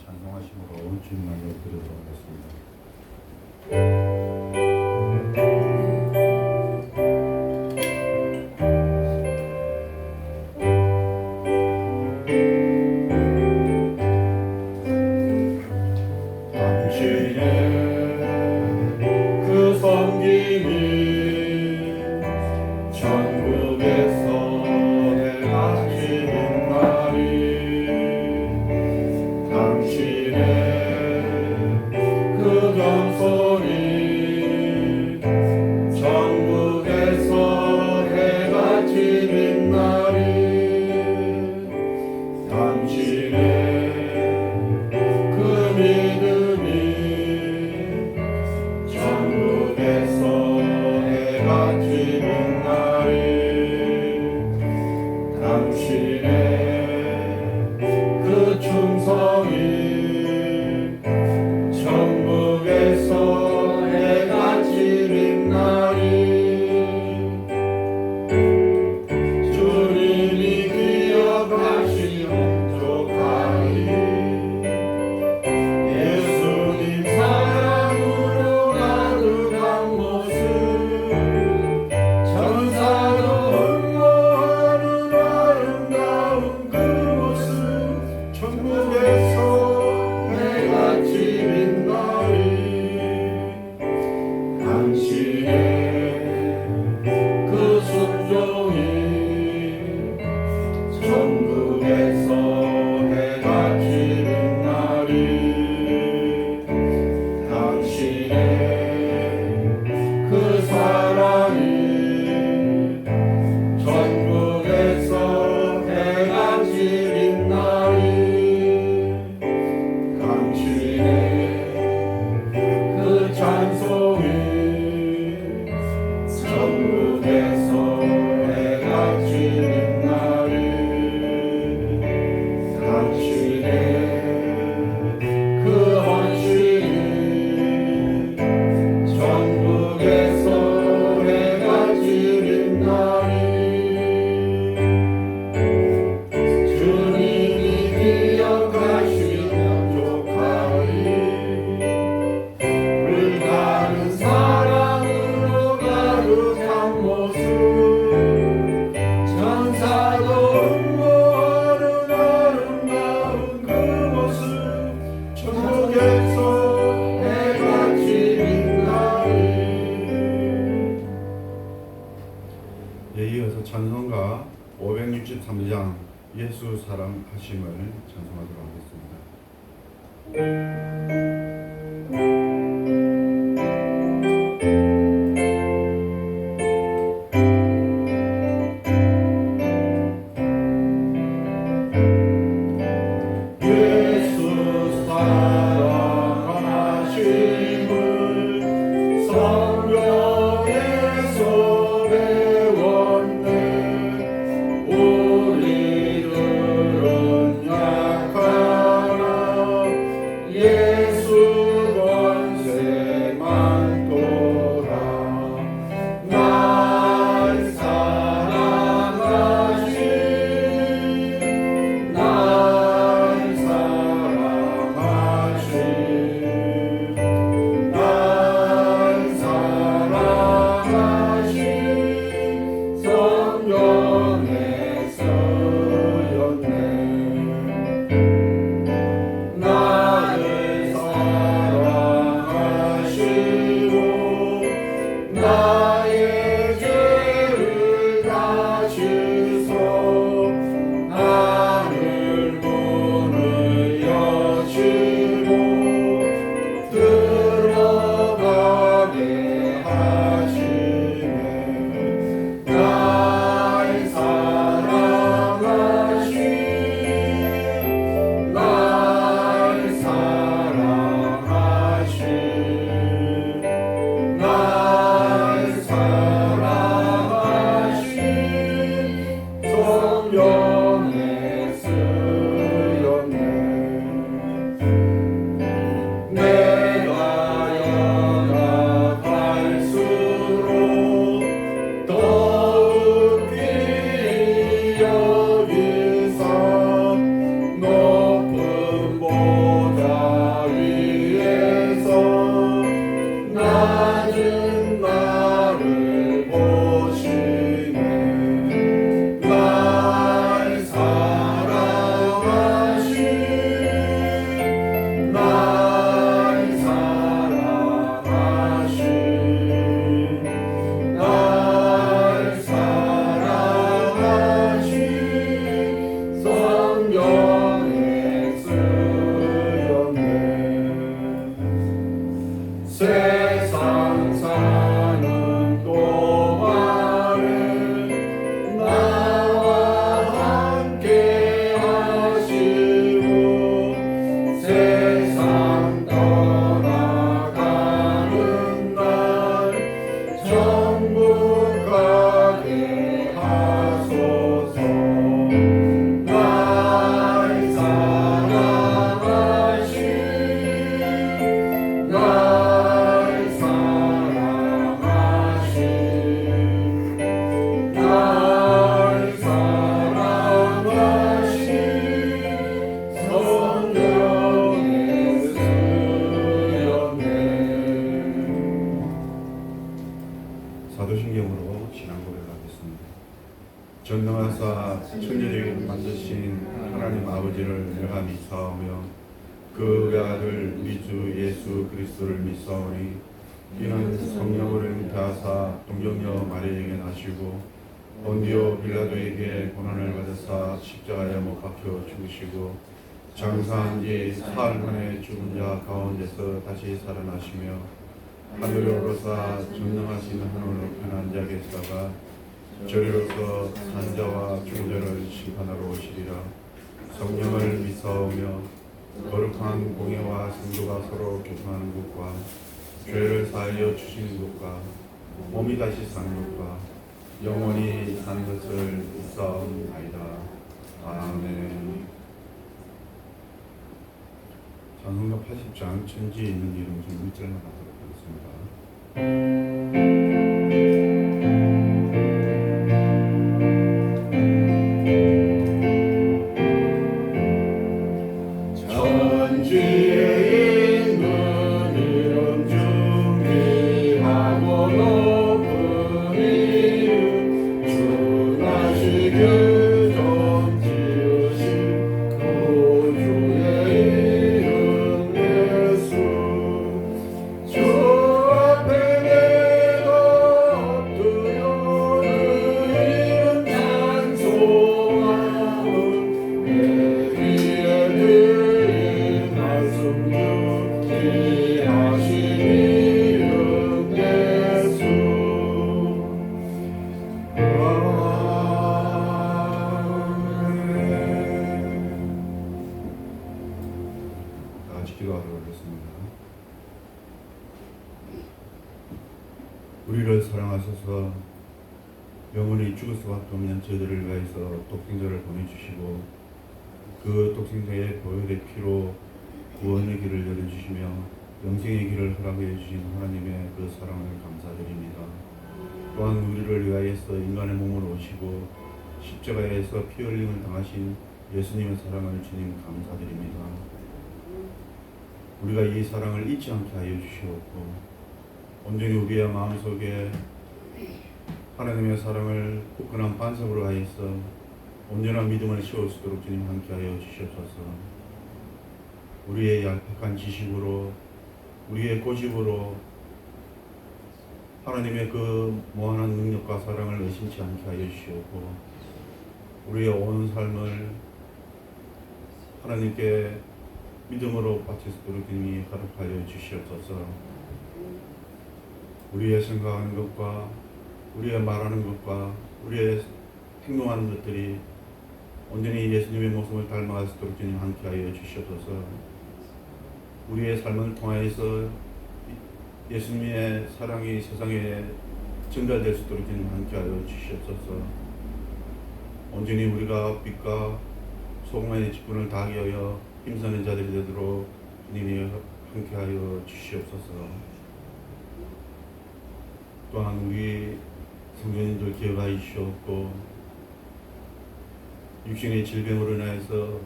찬송하심으로 주님 말씀을 드리도록 하겠습니다. 이어서 찬송가 563장 예수 사랑하심을 찬송하도록 하겠습니다. Yeah. 그 외아들 우리 주 예수 그리스도를 믿사오니 이는 성령으로 잉태하사 동정녀 마리아에게 나시고 본디오 빌라도에게 고난을 받으사 십자가에 못 박혀 죽으시고 장사한 지 사흘 만에 죽은 자 가운데서 다시 살아나시며 하늘에 오르사 전능하신 하늘로 편한 자 계시다가 저리로서 산자와 죽은 자를 심판하러 오시리라. 성령을 믿사오며 거룩한 공예와 성도가 서로 교통하는 것과 죄를 사하여 주시는 것과 몸이 다시 사는 것과 영원히 사는 것을 믿사옵나이다. 아멘. 찬송가 80장 천지에 있는 이름 중 1절만 하도록 하겠습니다. 기도하도록 하겠습니다. 우리를 사랑하셔서 영원히 죽을 수밖에 없는 저희들을 위해서 독생자를 보내주시고 그 독생자의 보혈의 피로 구원의 길을 열어주시며 영생의 길을 허락해 주신 하나님의 그 사랑을 감사드립니다. 또한 우리를 위하여서 인간의 몸으로 오시고 십자가에서 피 흘림을 당하신 예수님의 사랑을 주님 감사드립니다. 우리가 이 사랑을 잊지 않게 하여 주시옵고 온전히 우리의 마음속에 하나님의 사랑을 굳건한 반석으로 하여서 온전한 믿음을 씌울 수 있도록 주님 함께 하여 주시옵소서. 우리의 얄팍한 지식으로 우리의 고집으로 하나님의 그 무한한 능력과 사랑을 의심치 않게 하여 주시옵고 우리의 온 삶을 하나님께 믿음으로 바칠 수 있도록 주님이 허락하여 주시옵소서. 우리의 생각하는 것과 우리의 말하는 것과 우리의 행동하는 것들이 온전히 예수님의 모습을 닮아갈 수 있도록 주님 함께하여 주시옵소서. 우리의 삶을 통하여서 예수님의 사랑이 세상에 전달될 수 있도록 주님 함께하여 주시옵소서. 온전히 우리가 빛과 소금의 직분을 다하게 하여 힘쓰는 자들이 되도록 주님이 함께하여 주시옵소서. 또한 우리 성도님들 기억하여 주시옵고 육신의 질병으로 인하여서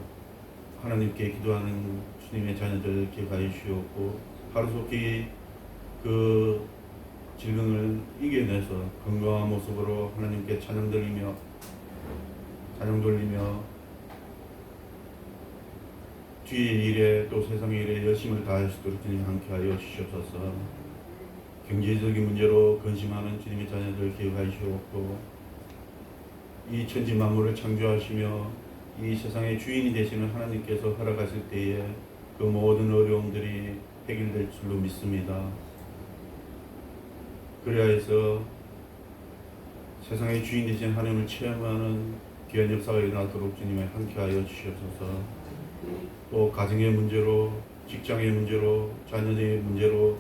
하나님께 기도하는 주님의 자녀들 기억하여 주시옵고 하루속히 그 질병을 이겨내서 건강한 모습으로 하나님께 찬양 돌리며 주의 일에 또 세상의 일에 열심을 다할 수 있도록 주님 함께하여 주시옵소서. 경제적인 문제로 근심하는 주님의 자녀들 기억하여 주시옵고 이 천지 만물을 창조하시며 이 세상의 주인이 되시는 하나님께서 허락하실 때에 그 모든 어려움들이 해결될 줄로 믿습니다. 그리하여서 세상의 주인 되신 하나님을 체험하는 귀한 역사가 일어나도록 주님의 함께하여 주시옵소서. 또 가정의 문제로 직장의 문제로 자녀의 문제로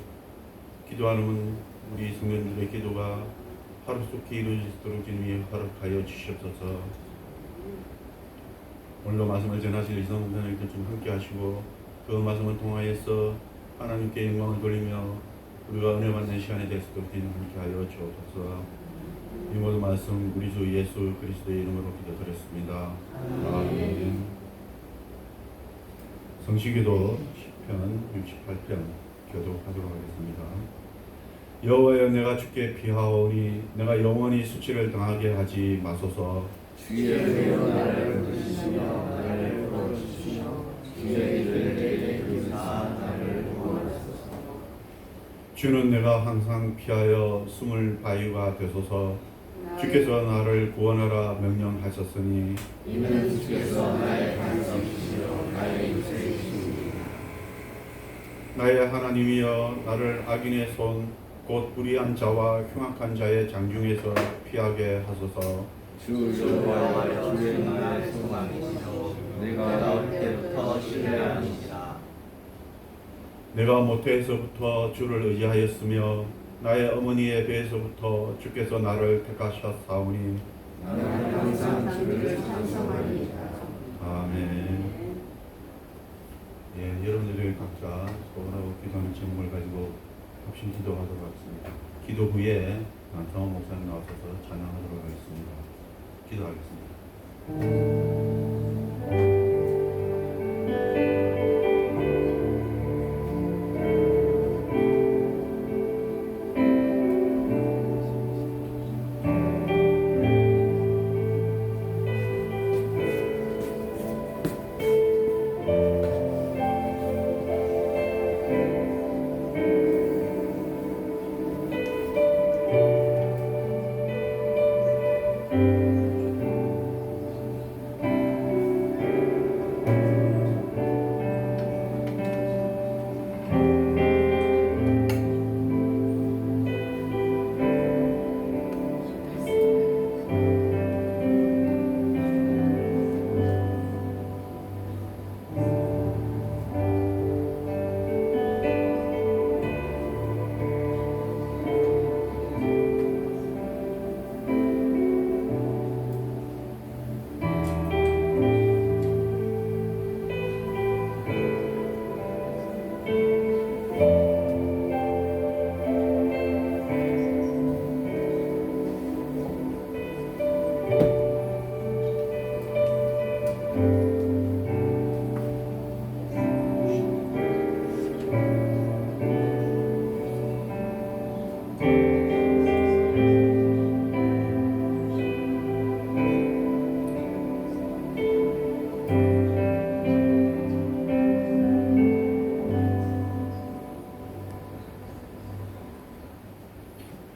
기도하는 우리 성도님들의 기도가 하루속히 이루어지도록 주님이 허락하여 주시옵소서. 오늘도 말씀을 전하실 이성훈사님께 좀 함께 하시고 그 말씀을 통하여서 하나님께 영광을 돌리며 우리가 은혜 받는 시간이 될 수 있도록 주님 함께 하여 주옵소서. 이 모든 말씀 우리 주 예수 그리스도의 이름으로 기도드렸습니다. 아멘. 성시기도 10편 68편 교독하도록 하겠습니다. 여호와여 내가 주께 피하오니 내가 영원히 수치를 당하게 하지 마소서. 주의 은혜로 나를 부르시며 나를 풀어주시며 주의 길을 내게 주는 내가 항상 피하여 숨을 바위가 되소서. 주께서 나를 구원하라 명령하셨으니 이는 주께서 나의 반석이시요 나의 요새이시니 나의 하나님이여 나를 악인의 손 곧 불의한 자와 흉악한 자의 장중에서 피하게 하소서. 주 여호와여 주의 나의 소망이시요 내가 나올 때부터 신뢰하니이다. 내가 모태에서부터 주를 의지하였으며 나의 어머니의 배에서부터 주께서 나를 택하셨사오니 나는 항상 주를 찬송하리이다. 아멘. 예, 여러분들이 각자 소원하고 기도하는 제목을 가지고 합심 기도하도록 하겠습니다. 기도 후에 안상호 목사님 나오셔서 찬양하도록 하겠습니다. 기도하겠습니다.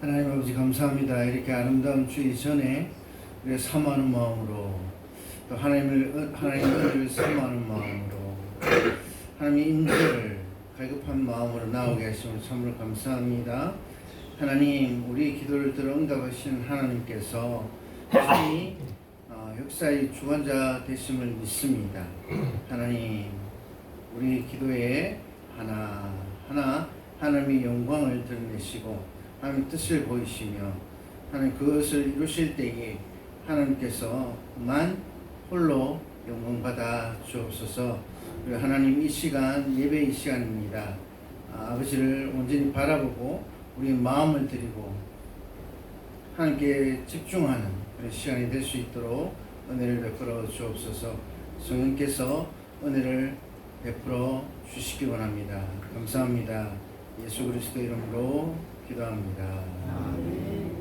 하나님 아버지 감사합니다. 이렇게 아름다운 주의 전에 우리가 사모하는 마음으로 또 하나님의 은혜를 사모하는 마음으로 하나님의 인재를 갈급한 마음으로 나오게 하심을 참으로 감사합니다. 하나님 우리 기도를 들어 응답하신 하나님께서 주의 역사의 주관자 되심을 믿습니다. 하나님 우리 기도에 하나하나 하나님의 영광을 드러내시고 하나님 뜻을 보이시며 하나님 그것을 이루실 때에 하나님께서만 홀로 영광 받아 주옵소서. 그리고 하나님 이 시간 예배의 시간입니다. 아버지를 온전히 바라보고 우리 마음을 드리고 하나님께 집중하는 그런 시간이 될 수 있도록 은혜를 베풀어 주옵소서. 성령께서 은혜를 베풀어 주시기 원합니다. 감사합니다. 예수 그리스도 이름으로 기도합니다. 아멘.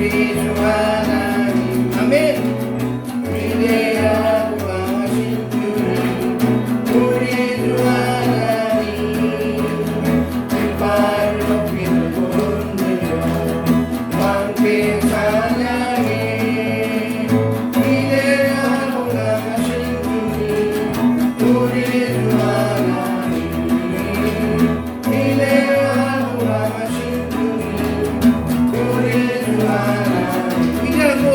우리 주 하나님 아멘. 위대하고 강하신 주님 우리 주 하나님 깃발을 높이 들고 흔들며 왕께 찬양해. 위대하고 강하신 주님 우리 주 하나님 위대하고 강하신 주님 우리 주 하나님 위대하고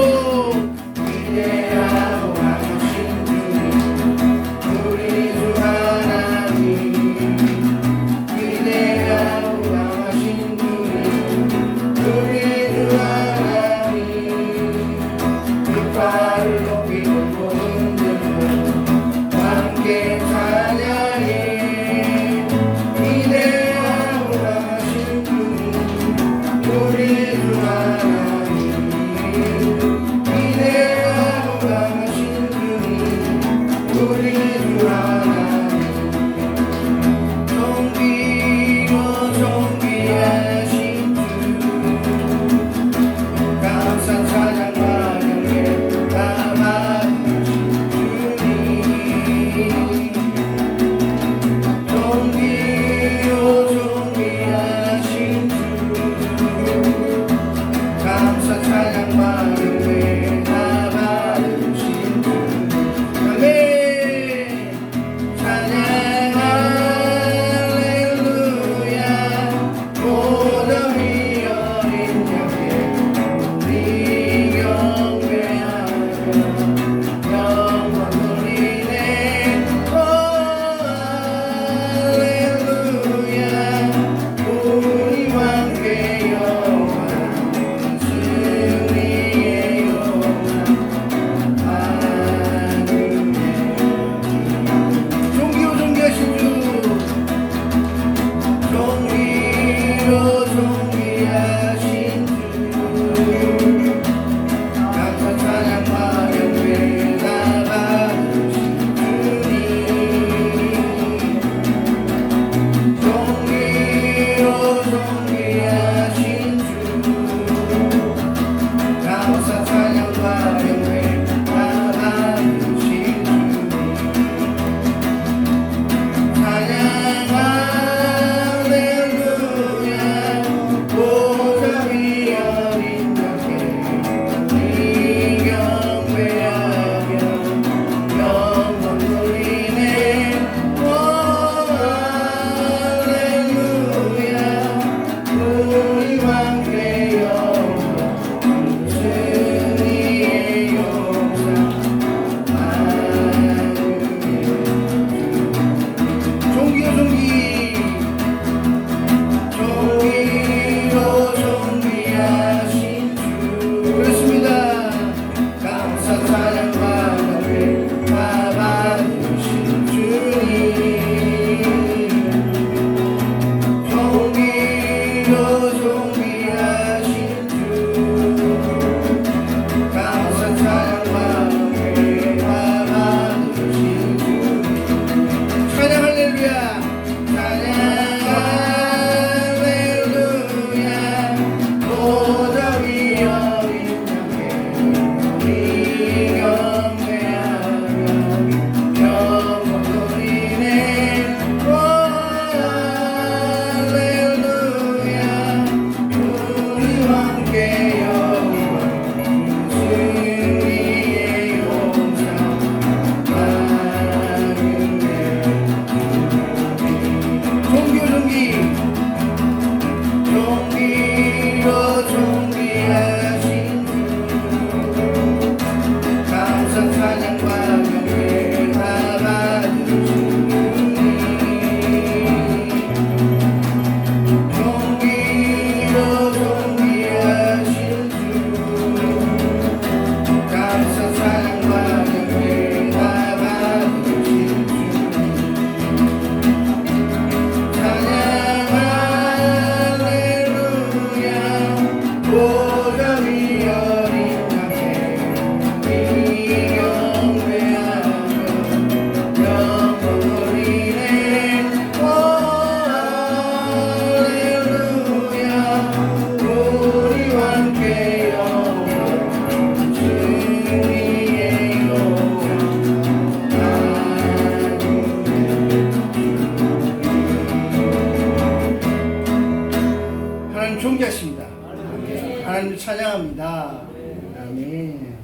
아멘.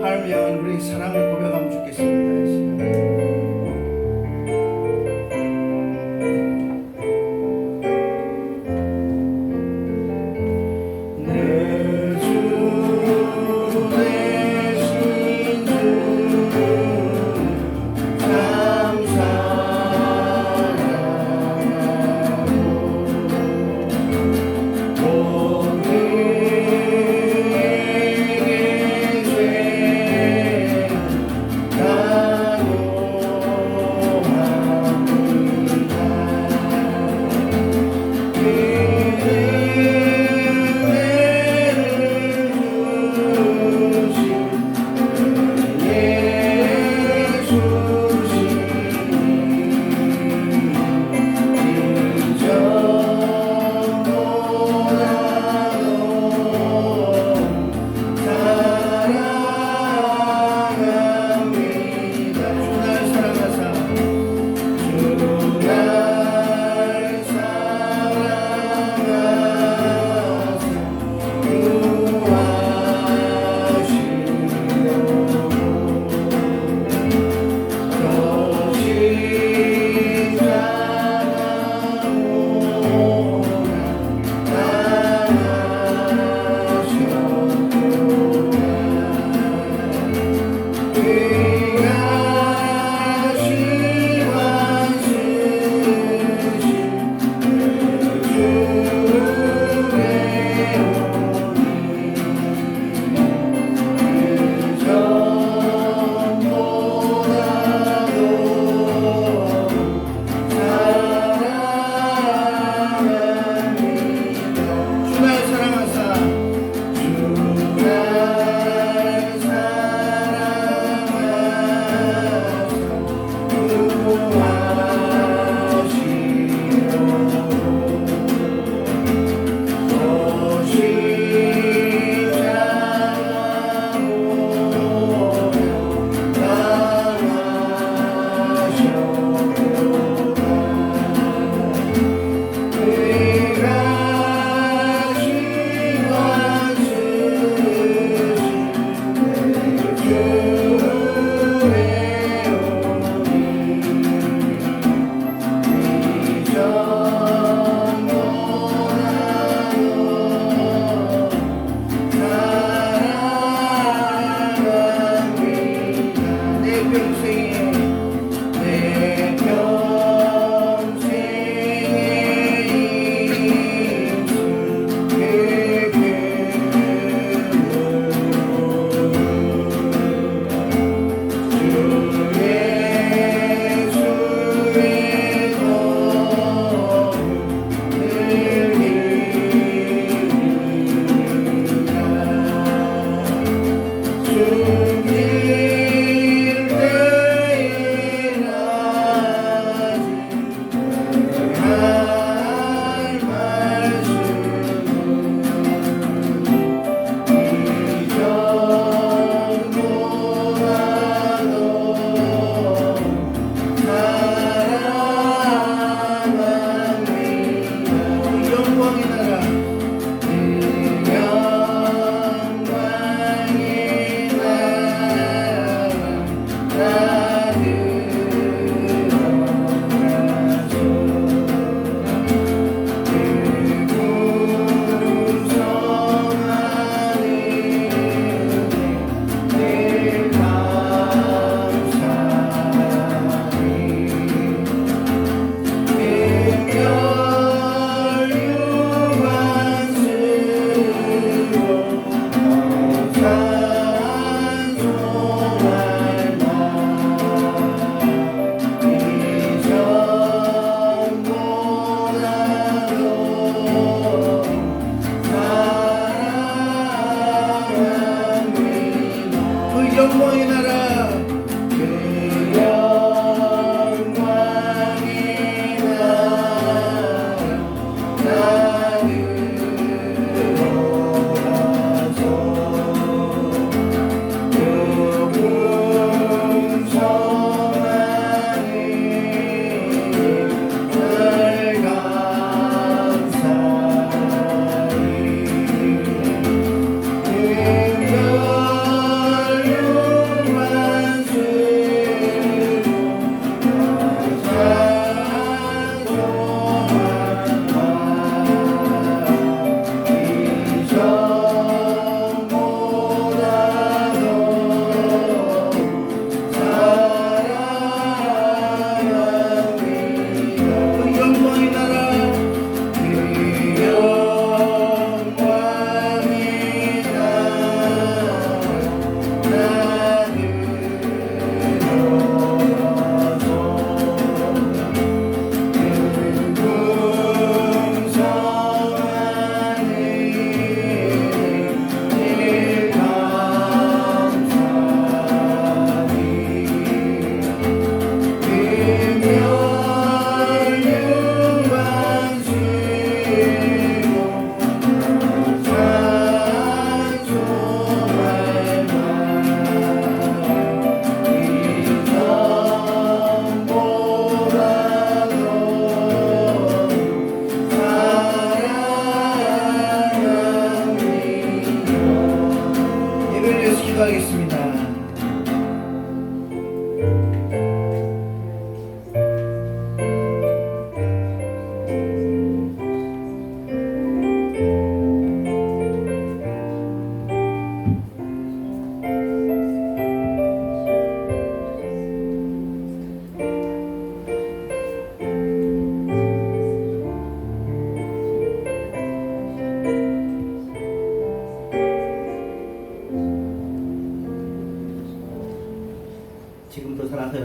하나님 향한 우리 사랑을 고백하면 좋겠습니다. 이 시간. 내 주 대신 주 감사하고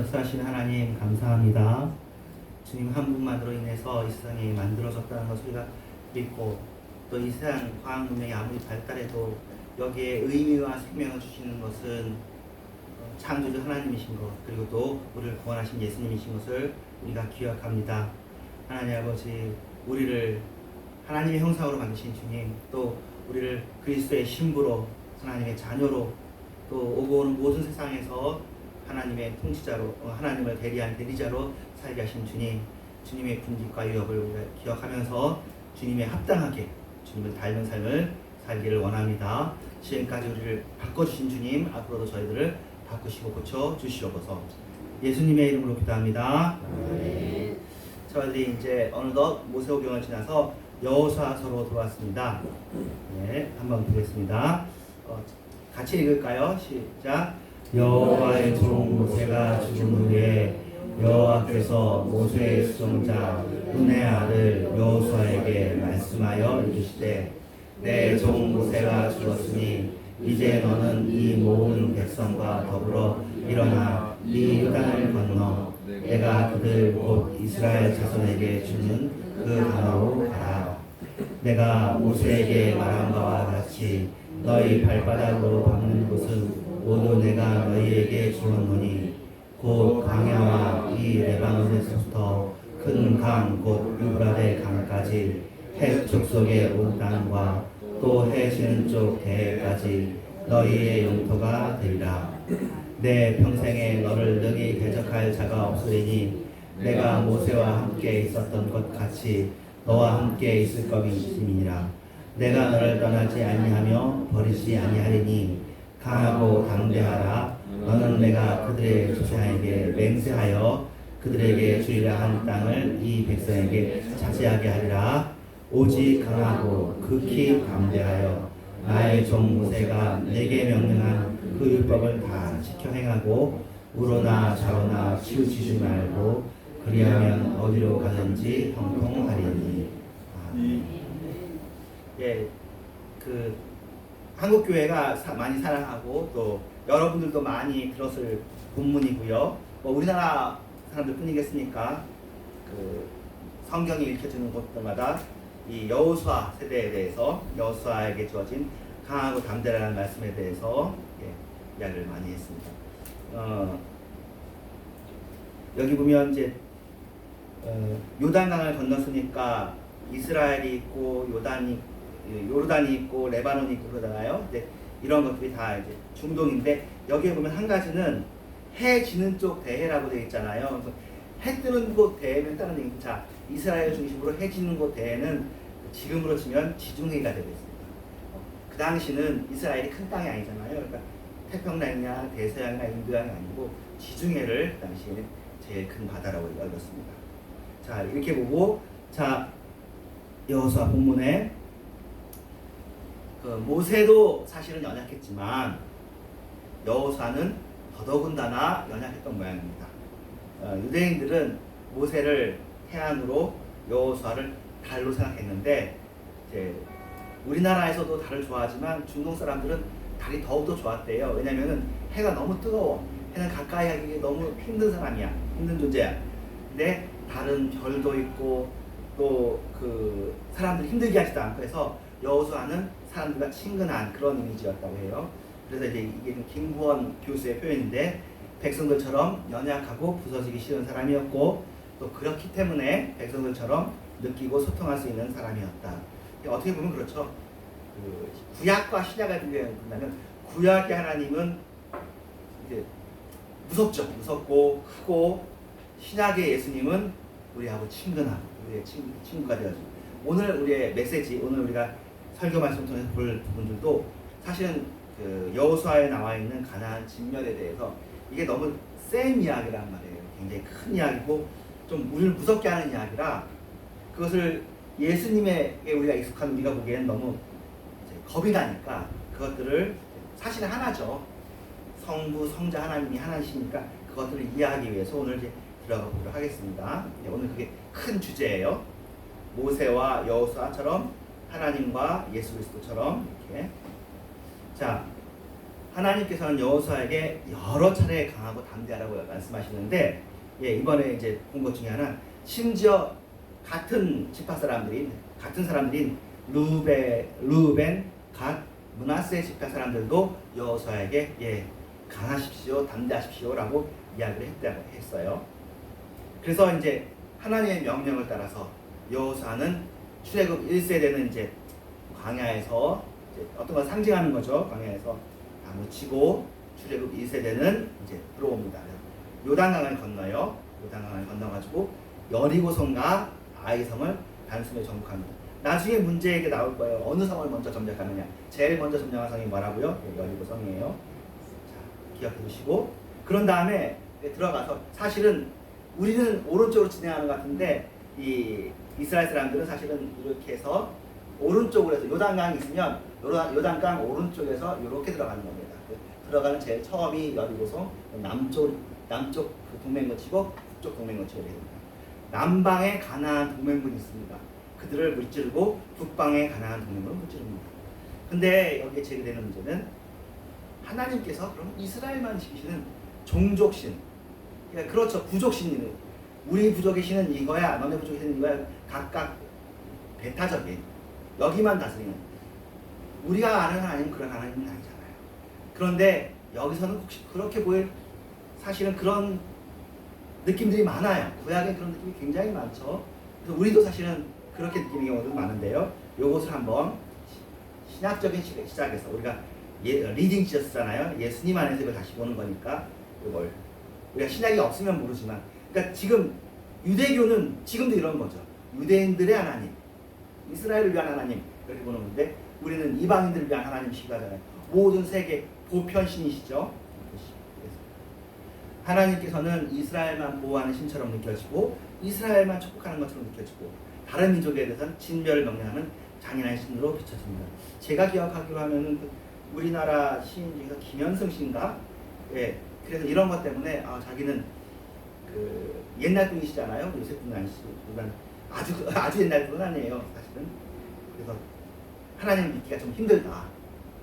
역사하시는 하나님 감사합니다. 주님 한 분만으로 인해서 이 세상이 만들어졌다는 것을 우리가 믿고 또 이 세상 과학 문명이 아무리 발달해도 여기에 의미와 생명을 주시는 것은 창조주 하나님이신 것 그리고 또 우리를 구원하신 예수님이신 것을 우리가 기억합니다. 하나님 아버지 우리를 하나님의 형상으로 만드신 주님 또 우리를 그리스도의 신부로 하나님의 자녀로 또 오고 오는 모든 세상에서 하나님의 통치자로 하나님을 대리한 대리자로 살게 하신 주님 주님의 분깃과 유업을 우리가 기억하면서 주님에 합당하게 주님을 닮은 삶을 살기를 원합니다. 지금까지 우리를 바꿔주신 주님 앞으로도 저희들을 바꾸시고 고쳐주시옵소서. 예수님의 이름으로 기도합니다. 저희들이 이제 어느덧 모세오경을 지나서 여호수아서로 들어왔습니다. 네, 한번 보겠습니다. 같이 읽을까요? 시작. 여호와의 종 모세가 죽은 후에 여호와께서 모세의 수종자 눈의 아들 여호수아에게 말씀하여 이르시되 내 종 모세가 죽었으니 이제 너는 이 모든 백성과 더불어 일어나 이 요단을 건너 내가 그들 곧 이스라엘 자손에게 주는 그 강으로 가라. 내가 모세에게 말한 바와 같이 너희 발바닥으로 밟는 곳은 모두 내가 너희에게 주었노니 곧 광야와 이 레바논에서부터 큰 강 곧 유브라데 강까지 해 족속의 온 땅과 또 해 지는 쪽 대해까지 너희의 영토가 되리라. 내 평생에 너를 능히 대적할 자가 없으리니 내가 모세와 함께 있었던 것 같이 너와 함께 있을 것임이니라. 내가 너를 떠나지 아니하며 버리지 아니하리니 강하고 담대하라. 너는 내가 그들의 조상에게 맹세하여 그들에게 주리라 한 땅을 이 백성에게 차지하게 하리라. 오직 강하고 극히 담대하여 나의 종 모세가 내게 명령한 그 율법을 다 지켜 행하고 우로나 좌로나 치우치지 말고 그리하면 어디로 가든지 형통하리니. 예, 그 한국 교회가 많이 사랑하고 또 여러분들도 많이 들었을 본문이고요. 뭐 우리나라 사람들 뿐이겠습니까? 그 성경이 읽혀지는 곳마다 이 여호수아 세대에 대해서 여호수아에게 주어진 강하고 담대라는 말씀에 대해서 이야기를 많이 했습니다. 여기 보면 이제 요단강을 건넜으니까 이스라엘이 있고 요르단이 있고 레바논이 있고 그러잖아요. 근데 이런 것들이 다 이제 중동인데 여기에 보면 한 가지는 해 지는 쪽 대해라고 되어 있잖아요. 그래서 해 뜨는 곳 대해면 다른 얘기죠. 자, 이스라엘 중심으로 해 지는 곳 대해는 지금으로 치면 지중해가 되고 있습니다. 그 당시는 이스라엘이 큰 땅이 아니잖아요. 그러니까 태평양이나 대서양이나 인도양이 아니고 지중해를 그 당시에는 제일 큰 바다라고 여겼습니다. 자, 이렇게 보고 자 여호수아 본문에 그 모세도 사실은 연약했지만 여호수아는 더더군다나 연약했던 모양입니다. 유대인들은 모세를 태안으로 여호수아를 달로 생각했는데 이제 우리나라에서도 달을 좋아하지만 중동 사람들은 달이 더욱더 좋았대요. 왜냐면은 해가 너무 뜨거워. 해는 가까이 하기 너무 힘든 사람이야. 힘든 존재야. 근데 달은 별도 있고 또 그 사람들 힘들게 하지도 않고 해서 여호수아는 사람들과 친근한 그런 이미지였다고 해요. 그래서 이제 이게 김구원 교수의 표현인데 백성들처럼 연약하고 부서지기 싫은 사람이었고 또 그렇기 때문에 백성들처럼 느끼고 소통할 수 있는 사람이었다. 어떻게 보면 그렇죠. 그 구약과 신약을 비교한다면 구약의 하나님은 이제 무섭죠. 무섭고 크고 신약의 예수님은 우리하고 친근하고 우리의 친구가 되어지고 오늘 우리의 메시지 오늘 우리가 설교 말씀 통해서 볼 부분들도 사실은 그 여호수아에 나와 있는 가나안 진멸에 대해서 이게 너무 센 이야기란 말이에요. 굉장히 큰 이야기고 좀 우리를 무섭게 하는 이야기라 그것을 예수님에게 우리가 익숙한 우리가 보기에는 너무 겁이 나니까 그것들을 사실은 하나죠. 성부, 성자 하나님이 하나이시니까 그것들을 이해하기 위해서 오늘 이제 들어가 보도록 하겠습니다. 오늘 그게 큰 주제예요. 모세와 여호수아처럼 하나님과 예수 그리스도처럼 이렇게 자 하나님께서는 여호수아에게 여러 차례 강하고 담대하라고 말씀하시는데, 예, 이번에 이제 본 것 중에 하나, 심지어 같은 지파 사람들인 같은 사람들인 르우벤, 갓, 므낫세 지파 사람들도 여호수아에게 예, 강하십시오, 담대하십시오라고 이야기를 했다고 했어요. 그래서 이제 하나님의 명령을 따라서 여호수아는 출애굽 1세대는 이제 광야에서 이제 어떤 걸 상징하는 거죠. 광야에서 나무 치고 출애굽 2세대는 이제 들어옵니다. 요단강을 건너요. 요단강을 건너가지고 여리고성과 아이성을 단숨에 정복합니다. 나중에 문제에게 나올 거예요. 어느 성을 먼저 점령하느냐. 제일 먼저 점령한 성이 뭐라고요? 여리고성이에요. 자, 기억해 두시고, 그런 다음에 들어가서, 사실은 우리는 오른쪽으로 진행하는 것 같은데 이 이스라엘 사람들은 사실은 이렇게 해서 오른쪽으로 해서 요단강이 있으면 요단강 오른쪽에서 이렇게 들어가는 겁니다. 들어가는 제일 처음이 여리고성, 남쪽 그 동맹을 치고 북쪽 동맹을 치게 됩니다. 남방에 가나안 동맹군이 있습니다. 그들을 무찌르고 북방에 가나안 동맹을 무찌릅니다. 근데 여기에 제기되는 문제는 하나님께서 그럼 이스라엘만 지키시는 종족신, 그러니까 그렇죠, 부족신이는 우리 부족의 신은 이거야, 너네 부족의 신은 이거야, 각각 배타적인 여기만 다스리는, 우리가 아는 하나님은 그런 하나님은 아니잖아요. 그런데 여기서는 혹시 그렇게 보일, 사실은 그런 느낌들이 많아요. 구약에 그런 느낌이 굉장히 많죠. 그래서 우리도 사실은 그렇게 느끼는 경우도 많은데요. 이것을 한번 신학적인 시작에서 우리가 리딩 지었잖아요. 예수님 안에서 이걸 다시 보는 거니까 이걸 우리가 신약이 없으면 모르지만, 그러니까 지금 유대교는 지금도 이런 거죠. 유대인들의 하나님, 이스라엘을 위한 하나님 이렇게 보는 건데, 우리는 이방인들을 위한 하나님 시가잖아요. 모든 세계 보편신이시죠. 하나님께서는 이스라엘만 보호하는 신처럼 느껴지고 이스라엘만 축복하는 것처럼 느껴지고 다른 민족에 대해서는 진멸을 명령하는 잔인한 신으로 비춰집니다. 제가 기억하기로 하면은 그 우리나라 시인 중에서 김현승 씨인가? 예, 그래서 이런 것 때문에 자기는 그 옛날 분이시잖아요. 요새 분은 아니시고 아주 옛날 분은 아니에요, 사실은. 그래서 하나님 믿기가 좀 힘들다.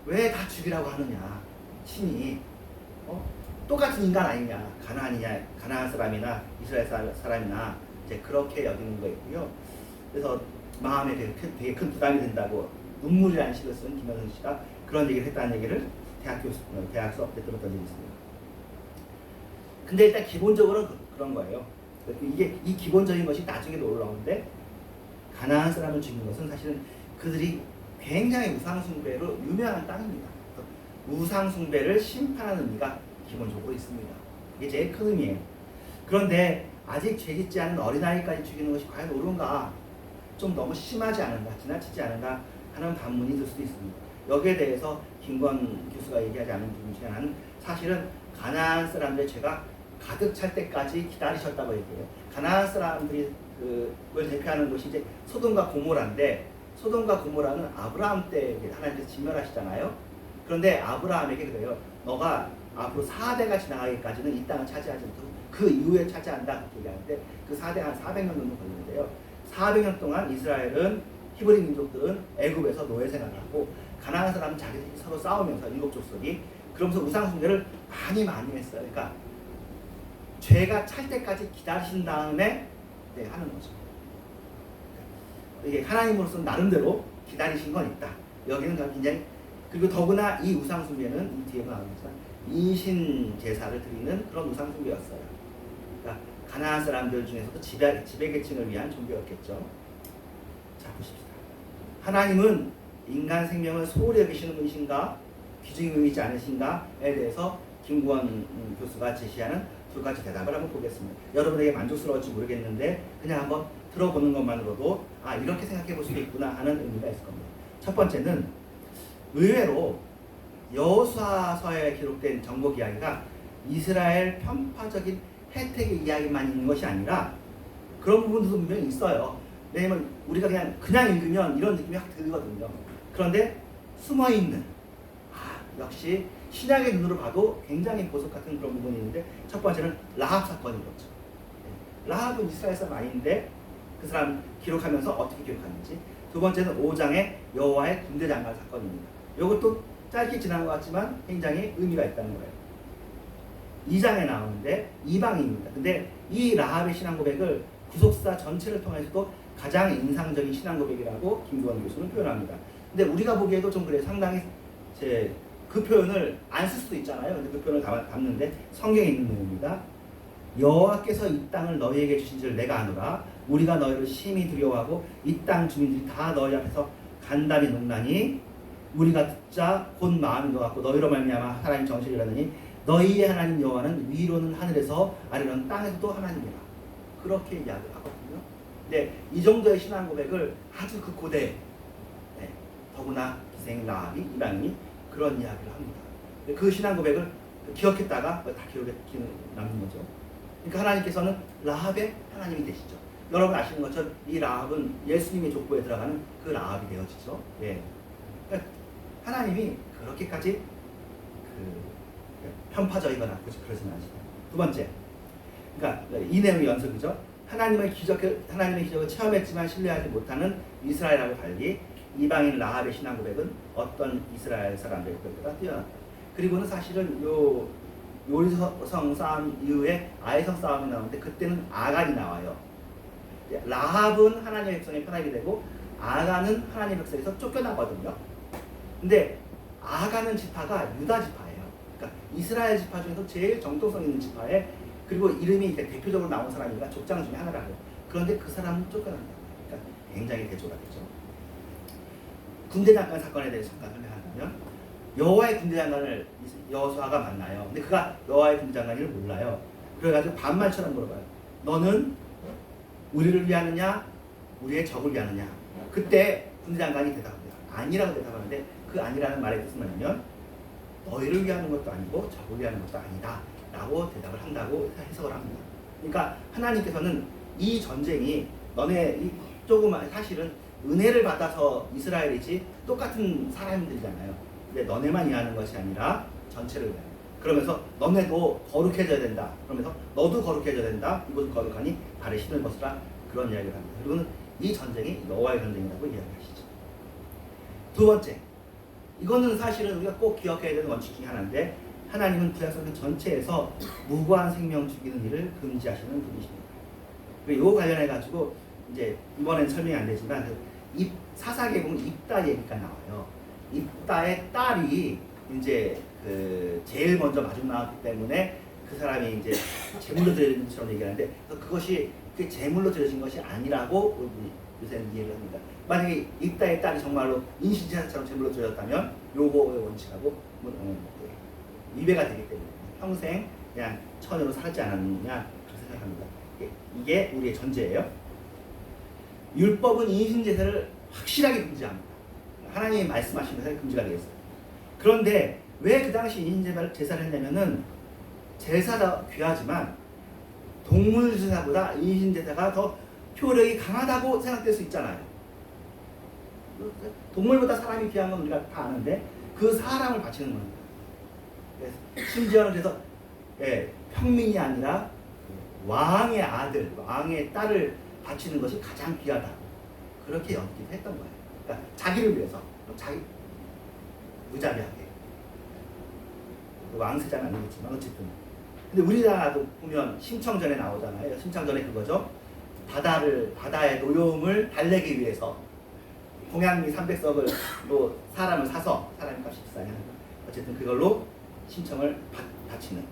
왜 다 죽이라고 하느냐? 신이 똑같은 인간 아니냐? 가나안 사람이나 이스라엘 사람이나 이제 그렇게 여기는 거 있고요. 그래서 마음에 되게 큰 부담이 된다고 눈물이라는 시를 쓴 김현승 씨가 그런 얘기를 했다는 얘기를 대학 수업 때 들었던 적이 있습니다. 근데 일단 기본적으로 그런 거예요. 이 기본적인 것이 나중에도 올라오는데, 가나안 사람을 죽인 것은 사실은 그들이 굉장히 우상숭배로 유명한 땅입니다. 우상숭배를 심판하는 의미가 기본적으로 있습니다. 이게 제일 큰 의미예요. 그런데 아직 죄짓지 않은 어린아이까지 죽이는 것이 과연 옳은가? 좀 너무 심하지 않은가? 지나치지 않은가? 하는 반문이 들 수도 있습니다. 여기에 대해서 김건 교수가 얘기하지 않은 부분 중에 하나는, 사실은 가나안 사람들의 죄가 가득 찰 때까지 기다리셨다고 얘기해요. 가나안 사람들이 그걸 대표하는 것이 이제 소돔과 고모라인데, 소돔과 고모라는 아브라함 때 하나님께서 진멸하시잖아요. 그런데 아브라함에게 그래요. 너가 앞으로 4대가 지나가기까지는 이 땅을 차지하지 못하고 그 이후에 차지한다, 그렇게 얘기하는데, 그 4대가 한 400년 정도 걸리는데요. 400년 동안 이스라엘은, 히브리 민족들은 애굽에서 노예 생활을 하고, 가나안 사람은 자기들이 서로 싸우면서 일곱 족속이 그러면서 우상숭배를 많이 했어요. 그러니까 죄가 찰 때까지 기다리신 다음에 하는 거죠. 이게 하나님으로서는 나름대로 기다리신 건 있다. 여기는 굉장히, 그리고 더구나 이 우상숭배는 이 뒤에도 나오지만 인신 제사를 드리는 그런 우상숭배였어요. 그러니까 가나안 사람들 중에서도 지배계층을 위한 종교였겠죠. 자, 보십시다. 하나님은 인간 생명을 소홀히 여기시는 분이신가, 귀중히 여기지 않으신가에 대해서 김구원 교수가 제시하는 두 가지 대답을 한번 보겠습니다. 여러분에게 만족스러울지 모르겠는데 그냥 한번 들어보는 것만으로도 이렇게 생각해 볼 수도 있구나 하는 의미가 있을 겁니다. 첫 번째는, 의외로 여호수아서에 기록된 정복 이야기가 이스라엘 편파적인 혜택의 이야기만 있는 것이 아니라 그런 부분도 분명히 있어요. 왜냐면 우리가 그냥 읽으면 이런 느낌이 확 들거든요. 그런데 숨어있는, 역시 신약의 눈으로 봐도 굉장히 보석 같은 그런 부분이 있는데, 첫 번째는 라합 사건이었죠. 라합은 이스라엘 사람 아닌데 그 사람 기록하면서 어떻게 기록하는지. 두 번째는 5장의 여호와의 군대 장관 사건입니다. 이것도 짧게 지나간 것 같지만 굉장히 의미가 있다는 거예요. 2장에 나오는데 이방인입니다. 근데 이 라합의 신앙 고백을 구속사 전체를 통해서도 가장 인상적인 신앙 고백이라고 김두원 교수는 표현합니다. 근데 우리가 보기에도 좀 그래 상당히 그 표현을 안 쓸 수도 있잖아요. 근데 그 표현을 담는데 성경에 있는 내용입니다. 여호와께서 이 땅을 너희에게 주신 줄 내가 아노라. 우리가 너희를 심히 두려워하고 이 땅 주민들이 다 너희 앞에서 간담이 농나니 우리가 듣자 곧 마음이 녹았고 너희로 말미암아 하나님 정신을 잃었느니 너희의 하나님 여호와는 위로는 하늘에서 아래로는 땅에서도 하나님이라. 그렇게 이야기를 하거든요. 근데 이 정도의 신앙 고백을 아주 그 고대 더구나 기생 라합이 이방인이 그런 이야기를 합니다. 그 신앙 고백을 기억했다가 다 기억에 남는 거죠. 그러니까 하나님께서는 라합의 하나님이 되시죠. 여러분 아시는 것처럼 이 라합은 예수님의 족보에 들어가는 그 라합이 되어지죠. 예. 그러니까 하나님이 그렇게까지 편파적이거나 그러지는 않습니다. 두 번째, 그러니까 이 내용의 연속이죠. 하나님의 기적을 체험했지만 신뢰하지 못하는 이스라엘하고 달리 이방인 라합의 신앙 고백은 어떤 이스라엘 사람들의 고백보다 뛰어났다. 그리고는 사실은 요리성 싸움 이후에 아이성 싸움이 나오는데 그때는 아간이 나와요. 라합은 하나님의 백성의 편하게 되고 아간은 하나님의 백성에서 쫓겨나거든요. 근데 아간은 지파가 유다 지파예요. 그러니까 이스라엘 지파 중에서 제일 정통성 있는 지파에 그리고 이름이 대표적으로 나온 사람이니까 족장 중에 하나라고. 그런데 그 사람은 쫓겨난다. 그러니까 굉장히 대조가겠죠. 군대 장관 사건에 대해서 잠깐 설명하자면 여호와의 군대 장관을 여호수아가 만나요. 근데 그가 여호와의 군대 장관을 몰라요. 그래가지고 반말처럼 물어봐요. 너는 우리를 위하느냐, 우리의 적을 위하느냐? 그때 군대 장관이 대답합니다. 아니라고 대답하는데 그 아니라는 말의 뜻은 뭐냐면 너희를 위하는 것도 아니고 적을 위하는 것도 아니다 라고 대답을 한다고 해석을 합니다. 그러니까 하나님께서는 이 전쟁이 너네 이 조그만 사실은 은혜를 받아서 이스라엘이지 똑같은 사람들이잖아요. 근데 너네만 위하는 것이 아니라 전체를 위하는. 그러면서 너네도 거룩해져야 된다. 그러면서 너도 거룩해져야 된다. 이곳은 거룩하니 발에 신을 벗으라. 그런 이야기를 합니다. 그리고는 이 전쟁이 여호와의 전쟁이라고 이야기하시죠. 두 번째, 이거는 사실은 우리가 꼭 기억해야 되는 원칙 중에 하나인데 하나님은 구약성경 전체에서 무고한 생명 죽이는 일을 금지하시는 분이십니다. 그리고 이거 관련해 가지고 이제 이번엔 설명이 안 되지만 사사기에 보면 입다 얘기가 나와요. 입다의 딸이 이제 제일 먼저 마중 나왔기 때문에 그 사람이 이제 제물로 드려진 것처럼 얘기하는데 그것이 그 제물로 드려진 것이 아니라고 요새는 이해를 합니다. 만약에 입다의 딸이 정말로 인신제사처럼 제물로 드렸다면 요거의 원칙하고 위배가 되기 때문에 평생 그냥 처녀로 살지 않았느냐 그렇게 생각합니다. 이게 우리의 전제예요. 율법은 인신제사를 확실하게 금지합니다. 하나님이 말씀하신 것에 금지가 되겠어요. 그런데 왜 그 당시 인신제사를 했냐면은 제사가 귀하지만 동물 제사보다 인신제사가 더 효력이 강하다고 생각될 수 있잖아요. 동물보다 사람이 귀한 건 우리가 다 아는데 그 사람을 바치는 겁니다. 심지어는 그래서 평민이 아니라 왕의 아들, 왕의 딸을 바치는 것이 가장 귀하다. 그렇게 연기를 했던 거예요. 그러니까 자기를 위해서, 자기 무자비하게. 왕세자는 아니겠지만 어쨌든. 근데 우리나라도 보면 심청전에 나오잖아요. 심청전에 그거죠. 바다의 노여움을 달래기 위해서 동양미 300석을 또 사람을 사서 사람의 값이 비싸냐. 어쨌든 그걸로 심청을 바치는.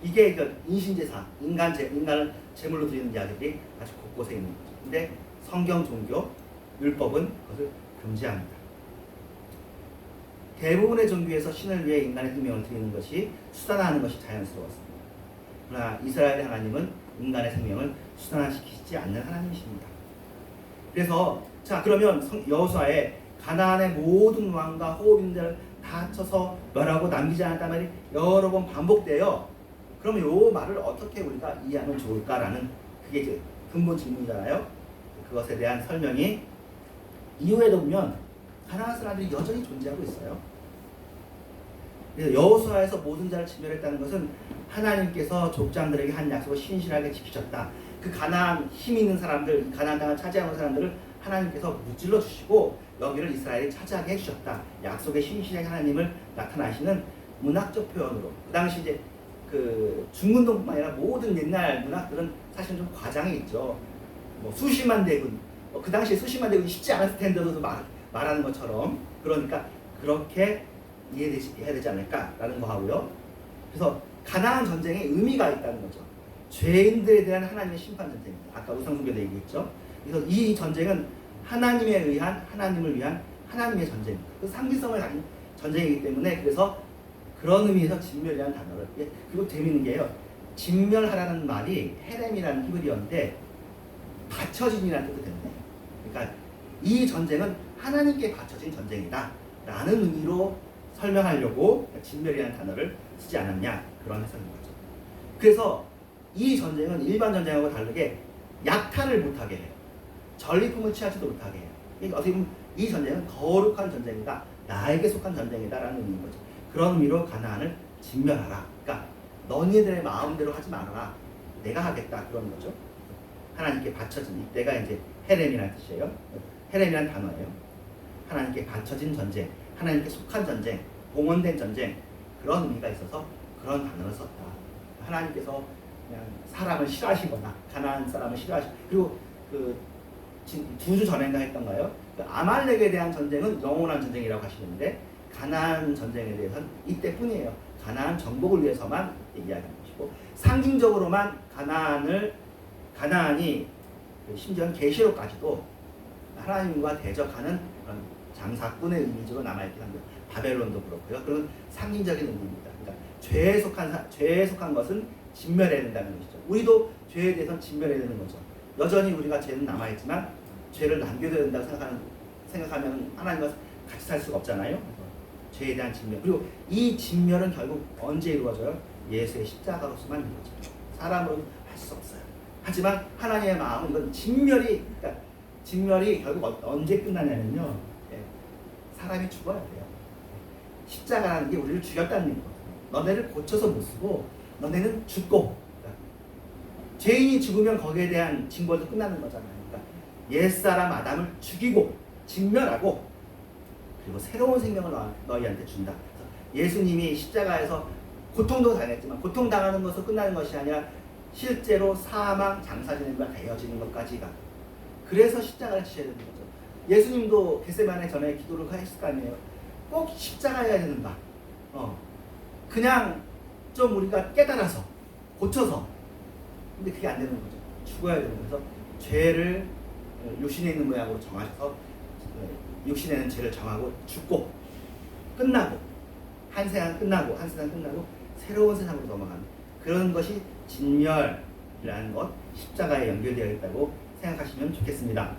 이게 그 인신제사, 인간을 제물로 드리는 이야기들이 아주 곳곳에 있는 거죠. 근데 성경 종교, 율법은 그것을 금지합니다. 대부분의 종교에서 신을 위해 인간의 생명을 드리는 것이 수단화하는 것이 자연스러웠습니다. 그러나 이스라엘의 하나님은 인간의 생명을 수단화시키지 않는 하나님이십니다. 그래서 자 그러면 여호수아의 가나안의 모든 왕과 호흡인들을 다 합쳐서 멸하고 남기지 않았단 말이 여러 번 반복돼요. 그러면 이 말을 어떻게 우리가 이해하면 좋을까라는 그게 이제 근본 질문이잖아요. 그것에 대한 설명이 이후에도 보면 가나안 사람들이 여전히 존재하고 있어요. 그래서 여호수아에서 모든 자를 진멸했다는 것은 하나님께서 족장들에게 한 약속을 신실하게 지키셨다. 그 가나안 힘 있는 사람들, 가나안 땅을 차지하는 사람들을 하나님께서 무찔러 주시고 여기를 이스라엘이 차지하게 해주셨다. 약속의 신실의 하나님을 나타나시는 문학적 표현으로. 그 당시 이제 그 중문동뿐만 아니라 모든 옛날 문학들은 사실 좀 과장이 있죠. 뭐 수십만 대군, 그 당시에 수십만 대군이 쉽지 않았을 텐데도 말하는 것처럼. 그러니까 그렇게 해야 되지 않을까라는 거 하고요. 그래서 가나안 전쟁에 의미가 있다는 거죠. 죄인들에 대한 하나님의 심판 전쟁입니다. 아까 우상숭배도 얘기했죠. 그래서 이 전쟁은 하나님을 위한 하나님의 전쟁입니다. 그 상징성을 가진 전쟁이기 때문에 그래서 그런 의미에서 진멸이라는 단어를. 그리고 재밌는 게요. 진멸하라는 말이 헤렘이라는 히브리어인데 바쳐짐이라는 뜻도 되네요. 그러니까 이 전쟁은 하나님께 바쳐진 전쟁이다 라는 의미로 설명하려고 진멸이라는 단어를 쓰지 않았냐, 그런 해석인 거죠. 그래서 이 전쟁은 일반 전쟁하고 다르게 약탈을 못하게 해요. 전리품을 취하지도 못하게 해요. 어떻게 보면 이 전쟁은 거룩한 전쟁이다, 나에게 속한 전쟁이다 라는 의미인 거죠. 그런 의미로 가나안을 진멸하라. 그러니까 너희들의 마음대로 하지 말아라, 내가 하겠다, 그런 거죠. 하나님께 바쳐진, 이때가 이제 헤렘이라는 뜻이에요. 헤렘이라는 단어예요. 하나님께 바쳐진 전쟁, 하나님께 속한 전쟁, 봉헌된 전쟁, 그런 의미가 있어서 그런 단어를 썼다. 하나님께서 그냥 사람을 싫어하시거나 가나안 사람을 싫어하시고, 그리고 그 2주 전인가 했던가요? 그 아말렉에 대한 전쟁은 영원한 전쟁이라고 하시는데 가나안 전쟁에 대해서는 이때뿐이에요. 가나안 정복을 위해서만 이야기하는 것이고, 상징적으로만 가나안이 심지어 계시록까지도 하나님과 대적하는 그런 장사꾼의 이미지로 남아있긴 합니다. 바벨론도 그렇고요. 그런 상징적인 의미입니다. 그러니까 죄에 속한 것은 진멸해야 된다는 것이죠. 우리도 죄에 대해서는 진멸해야 되는 거죠. 여전히 우리가 죄는 남아있지만 죄를 남겨둬야 된다고 생각하면 하나님과 같이 살 수가 없잖아요. 죄에 대한 진멸. 그리고 이 진멸은 결국 언제 이루어져요? 예수의 십자가로서만 이루어져요. 사람으로는 할 수 없어요. 하지만 하나님의 마음은 이건 진멸이 결국 언제 끝나냐면요. 사람이 죽어야 돼요. 십자가라는 게 우리를 죽였다는 거예요. 너네를 고쳐서 못 쓰고 너네는 죽고, 그러니까 죄인이 죽으면 거기에 대한 징벌도 끝나는 거잖아요. 그러니까 옛사람 아담을 죽이고 진멸하고 그리고 새로운 생명을 너희한테 준다. 예수님이 십자가에서 고통도 당했지만 고통당하는 것으로 끝나는 것이 아니라 실제로 사망, 장사지는과 되어지는 것까지가. 그래서 십자가를 지셔야 되는 거죠. 예수님도 겟세마네 전에 기도를 하셨을 거 아니에요. 꼭 십자가여야 되는가. 그냥 좀 우리가 깨달아서 고쳐서. 근데 그게 안 되는 거죠. 죽어야 되는 거죠. 죄를 육신에 있는 모양으로 정하셔서 육신에는 죄를 정하고 죽고 끝나고 한 세상 끝나고 새로운 세상으로 넘어가는 그런 것이 진멸이라는 것, 십자가에 연결되어 있다고 생각하시면 좋겠습니다.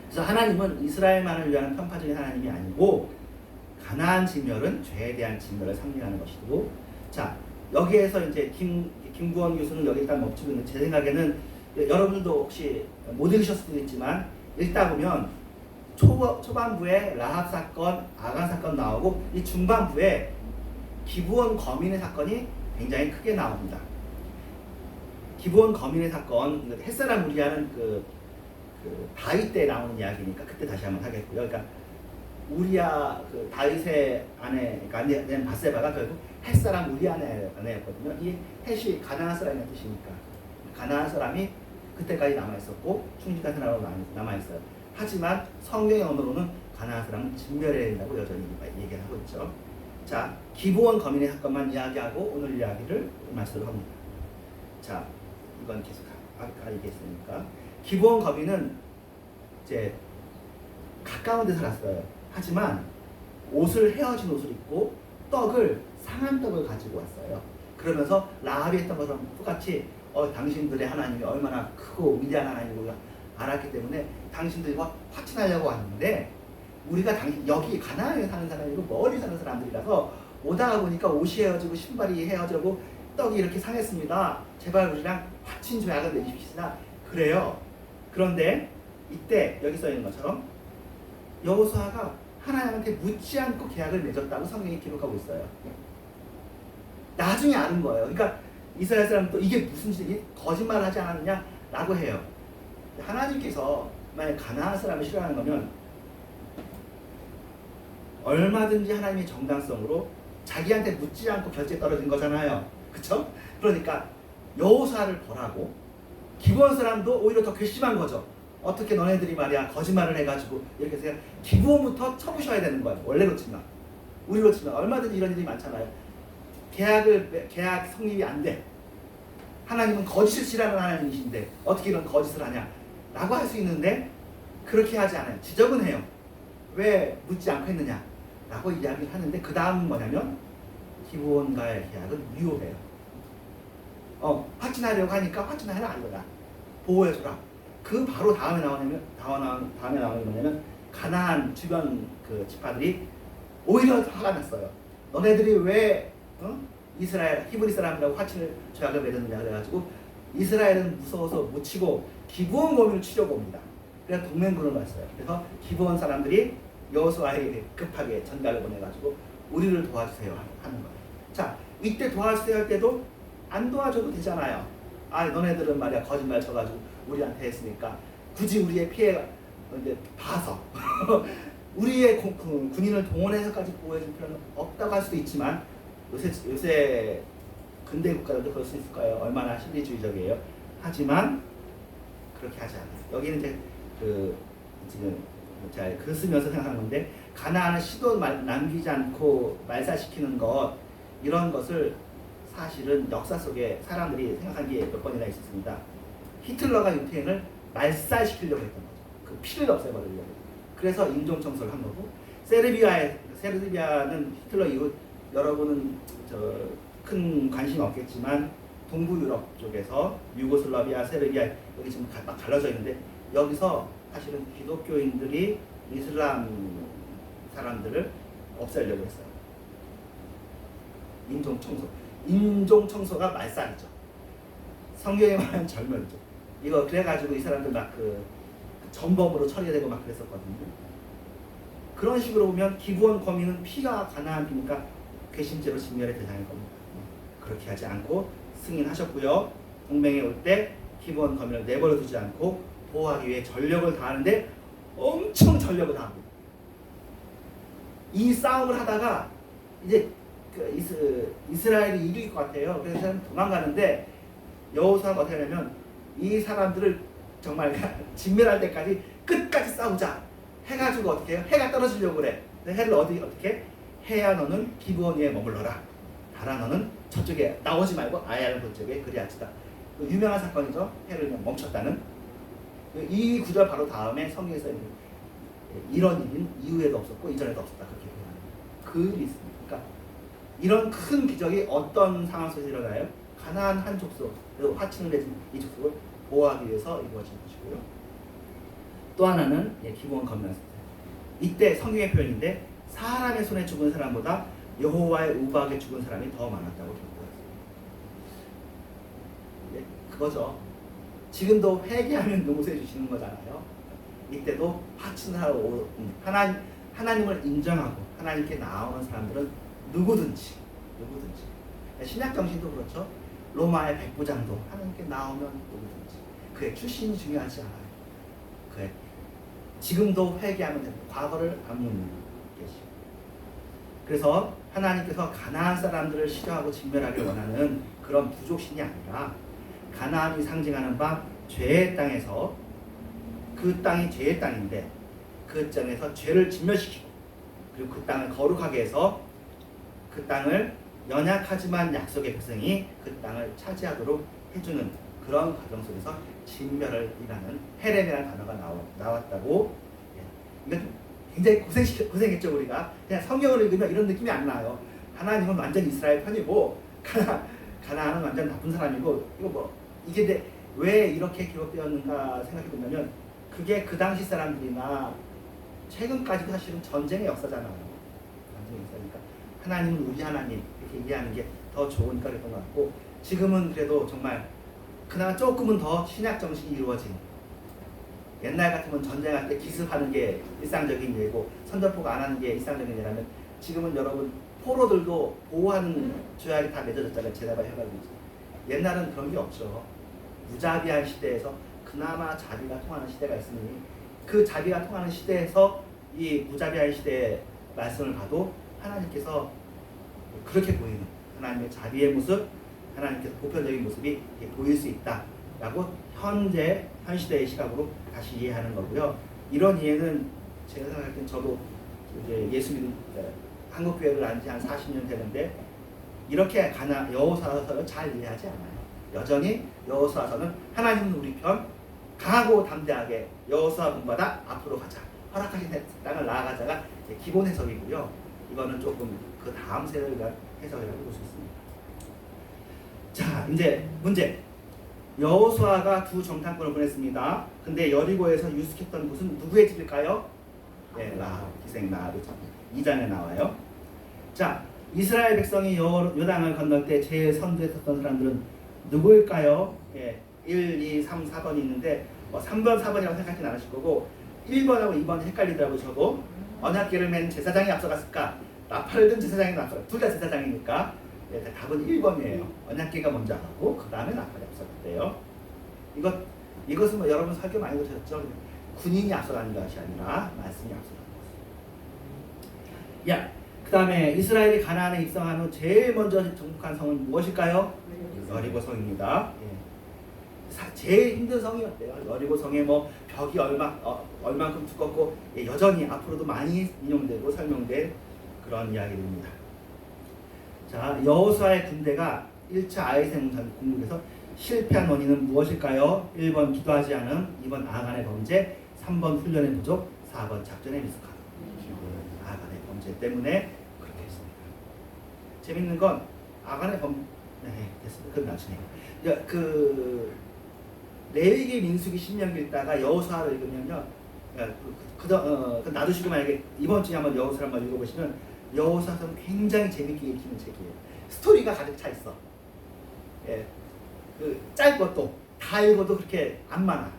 그래서 하나님은 이스라엘만을 위한 편파적인 하나님이 아니고 가나안 진멸은 죄에 대한 진멸을 상징하는 것이고, 자 여기에서 이제 김구원 교수는 여기 일단 멈추고 있는데 제 생각에는 여러분도 혹시 못 읽으셨을 수도 있지만 읽다 보면 초반부에 라합 사건, 아간 사건 나오고 이 중반부에 기브온 거민의 사건이 굉장히 크게 나옵니다. 기브온 거민의 사건, 햇사람 우리아는 그 다윗 때 나오는 이야기니까 그때 다시 한번 하겠고요. 그러니까 우리아 그 다윗의 아내, 그러니까 바세바가 결국 햇사람 우리아 아내였거든요. 이 햇이 가나안 사람의 뜻이니까 가나안 사람이 그때까지 남아 있었고 충직한 사람으로 남아 있어요. 하지만 성경의 언어로는 가나안 사람은 진멸해야 된다고 여전히 얘기를 하고 있죠. 자, 기브온 거민의 사건만 이야기하고 오늘 이야기를 마치도록 합니다. 자, 이건 계속 아까 얘기했으니까 기브온 거민은 이제 가까운 데 살았어요. 하지만 헤어진 옷을 입고 상한 떡을 가지고 왔어요. 그러면서 라합이 했던 것처럼 똑같이 당신들의 하나님이 얼마나 크고 위대한 하나님을 알았기 때문에 당신들과 확신하려고 왔는데 우리가 여기 가나안에 사는 사람이고 멀리 사는 사람들이라서 오다가 보니까 옷이 헤어지고 신발이 헤어지고 떡이 이렇게 상했습니다. 제발 우리랑 확신 조약을 맺으십시다. 그래요. 그런데 이때 여기 써 있는 것처럼 여호수아가 하나님한테 묻지 않고 계약을 맺었다고 성경이 기록하고 있어요. 나중에 아는 거예요. 그러니까 이스라엘 사람은 또 이게 무슨 짓이 거짓말을 하지 않았느냐라고 해요. 하나님께서 만약 가나안 사람을 싫어하는 거면 얼마든지 하나님의 정당성으로 자기한테 묻지 않고 결제 떨어진 거잖아요. 그쵸? 그러니까 여호수아를 벌하고 기브온 사람도 오히려 더 괘씸한 거죠. 어떻게 너네들이 말이야 거짓말을 해가지고 이렇게 해서 기브온부터 쳐부셔야 되는 거예요. 원래로 치면 우리로 치면 얼마든지 이런 일이 많잖아요. 계약 성립이 안 돼. 하나님은 거짓을 싫어하는 하나님이신데 어떻게 이런 거짓을 하냐 라고 할 수 있는데 그렇게 하지 않아요. 지적은 해요. 왜 묻지 않고 했느냐 라고 이야기를 하는데 그 다음은 뭐냐면 기브온과의 계약은 유효해요. 확진하려고 하니까 확진하라 아니거나 보호해줘라. 그 바로 다음에 나오는 뭐냐면 가나안 주변 그 지파들이 오히려 화가 났어요. 너네들이 왜 이스라엘 히브리 사람이라고 화친을 조약을 맺었느냐 그래가지고 이스라엘은 무서워서 못 치고 기브온 거민을 치려고 옵니다. 그래서 동맹군을 왔어요. 그래서 기브온 사람들이 여호수아에게 급하게 전가를 보내가지고 우리를 도와주세요 하는 거예요. 자, 이때 도와주세요 할 때도 안 도와줘도 되잖아요. 너네들은 말이야 거짓말 쳐가지고 우리한테 했으니까 굳이 우리의 피해가 이제 봐서 우리의 군인을 동원해서까지 보호해줄 필요는 없다고 할 수도 있지만 요새 근대 국가들도 그럴 수 있을 거예요. 얼마나 신비주의적이에요. 하지만 그렇게 하지 않아요. 여기는 이제 지금 잘 글 쓰면서 생각하는 건데 가나안은 시도 남기지 않고 말살시키는 것 이런 것을 사실은 역사 속에 사람들이 생각한 게 몇 번이나 있었습니다. 히틀러가 유태인을 말살시키려고 했던 거죠. 그 피를 없애버리려고. 그래서 인종청소를 한 거고 세르비아는 히틀러 이후 여러분은 큰 관심 없겠지만 동부 유럽 쪽에서 유고슬라비아, 세르비아 여기 지금 막 갈라져 있는데 여기서 사실은 기독교인들이 이슬람 사람들을 없애려고 했어요. 인종청소가 말살이죠. 성경에 말하는 절멸이죠. 이거 그래가지고 이 사람들 막 전범으로 처리되고 막 그랬었거든요. 그런 식으로 보면 기브온 거민은 피가 가나안 피니까 괘씸죄로 진멸의 대상일 겁니다. 그렇게 하지 않고 승인하셨고요. 동맹에 올 때 기브온 거민을 내버려 두지 않고 보호하기 위해 전력을 다하는데 엄청 전력을 다합니다. 이 싸움을 하다가 이제 이스라엘이 이길 것 같아요. 그래서 도망가는데 여호수아가 어떻게 하냐면 이 사람들을 정말 진멸할 때까지 끝까지 싸우자 해가지고 어떻게 해요? 해가 떨어지려고 그래. 해를 어떻게? 해야 너는 기브온 위에 머물러라. 달아 너는 저쪽에 나오지 말고 아야를 그쪽에 그리하지다. 유명한 사건이죠. 해를 그냥 멈췄다는. 이 구절 바로 다음에 성경에서 이런 일은 이후에도 없었고 이전에도 없었다. 그렇게 표현합니다. 글이 있습니다. 그러니까 이런 큰 기적이 어떤 상황 속에서 일어나요? 가나안 한 족속, 그리고 화친을 맺은 이 족속을 보호하기 위해서 이루어진 것이고요. 또 하나는 기브온 거민을 이때 성경의 표현인데 사람의 손에 죽은 사람보다 여호와의 우박에 죽은 사람이 더 많았다고 기록되었습니다. 그거죠. 지금도 회개하면 용서해 주시는 거잖아요. 이때도 화친을 하고 하나님을 인정하고 하나님께 나오는 사람들은 누구든지 신약 정신도 그렇죠. 로마의 백부장도 하나님께 나오면 누구든지 그의 출신이 중요하지 않아요. 그의 지금도 회개하면 됩니다. 과거를 안 묻는 계시고. 그래서 하나님께서 가나안 사람들을 싫어하고 진멸하길 원하는 그런 부족신이 아니라 가나안이 상징하는 바 죄의 땅에서 그 땅이 죄의 땅인데 그 땅에서 죄를 진멸시키고 그리고 그 땅을 거룩하게 해서 그 땅을 연약하지만 약속의 백성이 그 땅을 차지하도록 해주는 그런 과정 속에서 진멸을 이라는 헤렘이라는 단어가 나왔다고. 이거 굉장히 고생했죠. 우리가 그냥 성경을 읽으면 이런 느낌이 안 나요. 하나님은 완전 이스라엘 편이고 가나안은 완전 나쁜 사람이고 이게 왜 이렇게 기록되었는가 생각해 보면 그게 그 당시 사람들이나 최근까지도 사실은 전쟁의 역사잖아요. 전쟁의 역사니까 하나님은 우리 하나님 이렇게 이해하는 게 더 좋으니까 그랬던 것 같고 지금은 그래도 정말 그나마 조금은 더 신약 정신이 이루어진 옛날 같으면 전쟁할 때 기습하는 게 일상적인 예고 선전포가 안 하는 게 일상적인 예라면 지금은 여러분 포로들도 보호하는 조약이 다 맺어졌잖아요. 제네바 협약이. 옛날은 그런 게 없죠. 무자비한 시대에서 그나마 자비가 통하는 시대가 있으니 그 자비가 통하는 시대에서 이 무자비한 시대의 말씀을 봐도 하나님께서 그렇게 보이는 하나님의 자비의 모습, 하나님께서 보편적인 모습이 보일 수 있다라고 현 시대의 시각으로 다시 이해하는 거고요. 이런 이해는 제가 생각할 땐 저도 이제 예수 믿은 한국 교회를 안 지 한 40년 되는데 이렇게 여호수아서를 잘 이해하지 않아요. 여전히 여호수아서는 하나님은 우리 편, 강하고 담대하게 여호수아 본받아 앞으로 가자, 허락하신 땅을 나아가자가 기본 해석이고요. 이거는 조금 그 다음 세대를 위한 해석이라고 볼 수 있습니다. 자, 이제 문제. 여호수아가 두 정탐꾼을 보냈습니다. 근데 여리고에서 유숙했던 곳은 누구의 집일까요? 네, 라합, 기생 라합의 집. 2장에 나와요. 자, 이스라엘 백성이 요단을 건널 때 제일 선두에 섰던 사람들은 누구일까요? 예, 1, 2, 3, 4번이 있는데 3번, 4번이라고 생각하진 않으실 거고 1번하고 2번이 헷갈리더라고요. 저도 언약궤를 맨 제사장이 앞서갔을까? 나팔을 든 제사장이 앞서갔을까? 둘 다 제사장이니까 예, 답은 1번이에요. 언약궤가 먼저 가고 그 다음에 나팔이 앞서갔대요. 이것은 뭐 여러분 설교 많이 들으셨죠? 군인이 앞서가는 것이 아니라 말씀이 앞서가는 것입니다. 그 다음에 이스라엘이 가나안에 입성한 후 제일 먼저 정복한 성은 무엇일까요? 여리고 성입니다. 제일 힘든 성이었대요. 여리고 성에 뭐 벽이 얼만큼 두껍고 여전히 앞으로도 많이 인용되고 설명된 그런 이야기입니다. 자, 여호수아의 군대가 1차 아이생 공격에서 실패한 원인은 무엇일까요? 1번 기도하지 않음, 2번 아간의 범죄, 3번 훈련의 부족, 4번 작전의 미숙함. 아간의 범죄 때문에 그렇게 했습니다. 재밌는 건 아간의 됐습니다. 그건 나중에. 레위기, 민수기, 신명기 읽다가 여호수아를 읽으면요. 놔두시고 만약에 이번 주에 한번 여호수아를 한번 읽어보시면 여호수아서는 굉장히 재밌게 읽히는 책이에요. 스토리가 가득 차 있어. 짧고 또 다 읽어도 그렇게 안 많아.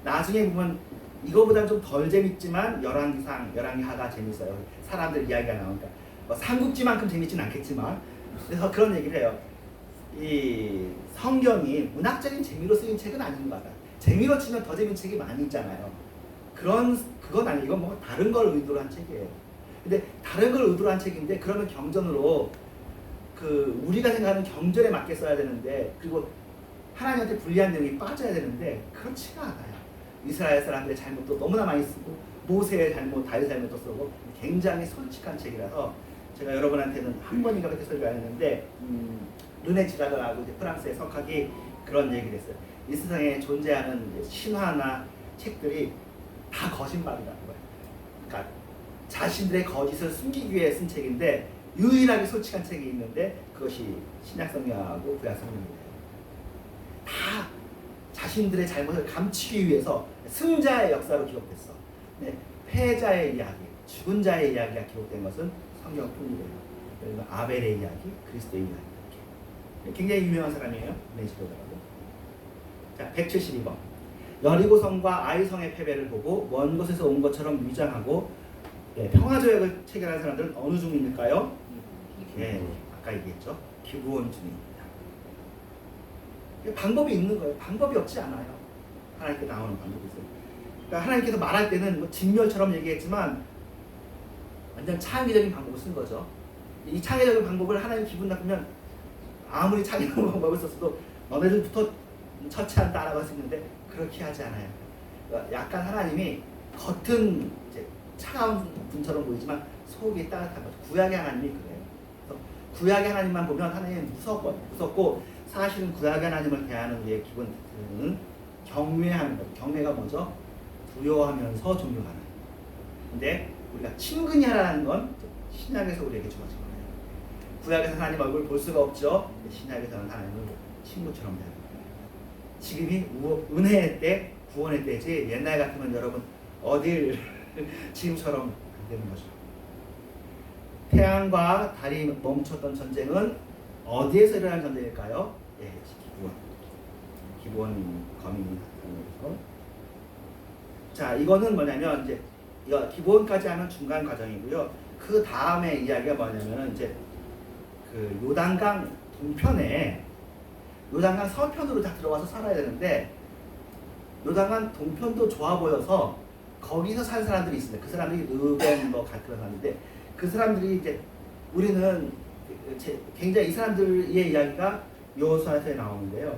나중에 보면 이거보다는 좀 덜 재밌지만 열왕기하가 재밌어요. 사람들 이야기가 나오니까 삼국지만큼 재밌지는 않겠지만 그래서 그런 얘기를 해요. 이 성경이 문학적인 재미로 쓰인 책은 아닌 것 같아요. 재미로 치면 더 재밌는 책이 많이 있잖아요. 그건 아니고 이건 뭐 다른 걸 의도로 한 책이에요. 근데 다른 걸 의도로 한 책인데 그러면 경전으로 우리가 생각하는 경전에 맞게 써야 되는데 그리고 하나님한테 불리한 내용이 빠져야 되는데 그렇지가 않아요. 이스라엘 사람들의 잘못도 너무나 많이 쓰고 모세의 잘못, 다윗의 잘못도 쓰고 굉장히 솔직한 책이라서 제가 여러분한테는 한 번인가 그렇게 설교했는데 르네 지라드라고 이제 프랑스의 석학이 그런 얘기를 했어요. 이 세상에 존재하는 신화나 책들이 다 거짓말이라는 거예요. 그러니까 자신들의 거짓을 숨기기 위해 쓴 책인데 유일하게 솔직한 책이 있는데 그것이 신약성경하고 구약성경이에요. 다 자신들의 잘못을 감추기 위해서 승자의 역사로 기록됐어. 네, 패자의 이야기, 죽은 자의 이야기가 기록된 것은 성경뿐이에요. 그리고 아벨의 이야기, 그리스도의 이야기 이렇게. 굉장히 유명한 사람이에요. 메시도라고. 자, 172번. 여리고성과 아이성의 패배를 보고 먼 곳에서 온 것처럼 위장하고 평화조약을 체결한 사람들은 어느 중입니까요? 아까 얘기했죠. 기브온 중입니다. 방법이 있는 거예요. 방법이 없지 않아요. 하나님께 나오는 방법이 있어요. 그러니까 하나님께서 말할 때는 뭐 진멸처럼 얘기했지만 완전 창의적인 방법을 쓴 거죠. 이 창의적인 방법을 하나님 기분 나쁘면 아무리 창의적인 방법을 썼어도 너네들부터 처치한다라고 했는데 그렇게 하지 않아요. 그러니까 약간 하나님이 겉은 이제 차가운 분처럼 보이지만 속이 따뜻한 거죠. 구약의 하나님이 그래요. 그래서 구약의 하나님만 보면 하나님은 무섭고 사실은 구약의 하나님을 대하는 우리의 기본은 경외하는 거죠. 경외가 뭐죠? 두려워하면서 존경하는. 근데 우리가 친근히 하라는 건 신약에서 우리에게 주어진 거예요. 구약에서 하나님 얼굴을 볼 수가 없죠. 신약에서는 하나님을 친구처럼 대하는 거예요. 지금이 은혜의 때, 구원의 때지 옛날 같으면 여러분 어딜 지금처럼 안 되는 거죠. 태양과 달이 멈췄던 전쟁은 어디에서 일어난 전쟁일까요? 기브온 검입니다. 자, 이거는 뭐냐면 이제 기브온까지 하면 중간 과정이고요. 그 다음에 이야기가 뭐냐면 이제 요단강 동편에 요단강 서편으로 다 들어가서 살아야 되는데 요단강 동편도 좋아 보여서 거기서 산 사람들이 있습니다. 그 사람들이 르벤 뭐 같은 사람인데 그 사람들이 이제 우리는 굉장히 이 사람들의 이야기가 여호수아서에 나오는데요.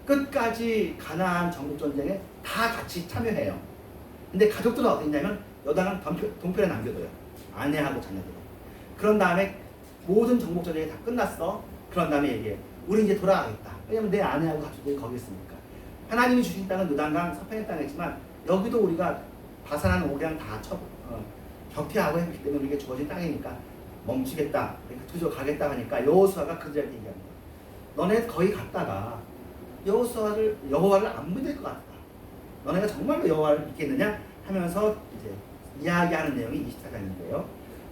끝까지 가나안 정복 전쟁에 다 같이 참여해요. 근데 가족들은 어떻게 했냐면 여당은 동편에 남겨둬요. 아내하고 자녀들. 그런 다음에 모든 정복 전쟁이 다 끝났어. 그런 다음에 얘기해. 우리 이제 돌아가겠다. 왜냐면 내 아내하고 가족들이 거기 있으니까. 하나님이 주신 땅은 요단강 서편의 땅이지만 여기도 우리가 바산한 오경 다 격퇴하고 했기 때문에 우리에게 주어진 땅이니까 멈추겠다. 그러니까 두저 가겠다 하니까 여호수아가 그들에게 얘기합니다. 너네 거기 갔다가 여호와를 안 믿을 것 같다. 너네가 정말로 여호와를 믿겠느냐 하면서 이제 이야기하는 내용이 24장인데요.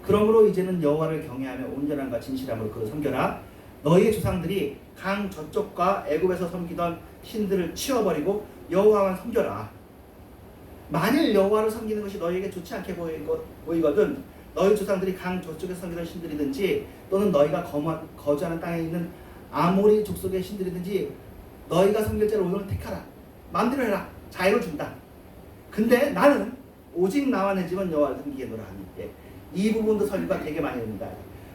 그러므로 이제는 여호와를 경외하며 온전함과 진실함으로 그를 섬겨라. 너희의 조상들이 강 저쪽과 애굽에서 섬기던 신들을 치워버리고 여호와만 섬겨라. 만일 여호와를 섬기는 것이 너희에게 좋지 않게 보이거든 너희 조상들이 강 저쪽에서 섬기던 신들이든지 또는 너희가 거주하는 땅에 있는 아모리 족속의 신들이든지 너희가 섬길 자를 오늘 택하라. 마음대로 해라. 자유를 준다. 근데 나는 오직 나와 내 집은 여호와를 섬기겠노라 하는데 이 부분도 설교가 되게 많이 됩니다.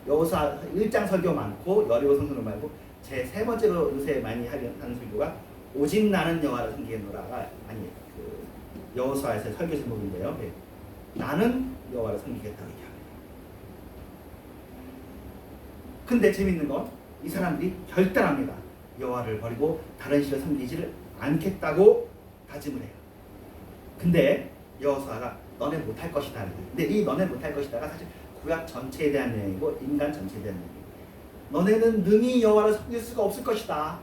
여호수아 1장 설교 많고 여리고 성서를 말고 제 세 번째로 요새 많이 하는 설교가 오직 나는 여호와를 섬기겠노라가 아니 여호수아에서의 설교 제목인데요. 네. 나는 여호와를 섬기겠다고 얘기합니다. 근데 재밌는 건 이 사람들이 결단합니다. 여호와를 버리고 다른 신을 섬기지를 않겠다고 다짐을 해요. 근데 여호수아가 너네 못할 것이다. 근데 이 너네 못할 것이다가 사실 구약 전체에 대한 내용이고 인간 전체에 대한 내용이에요. 너네는 능히 여호와를 섬길 수가 없을 것이다.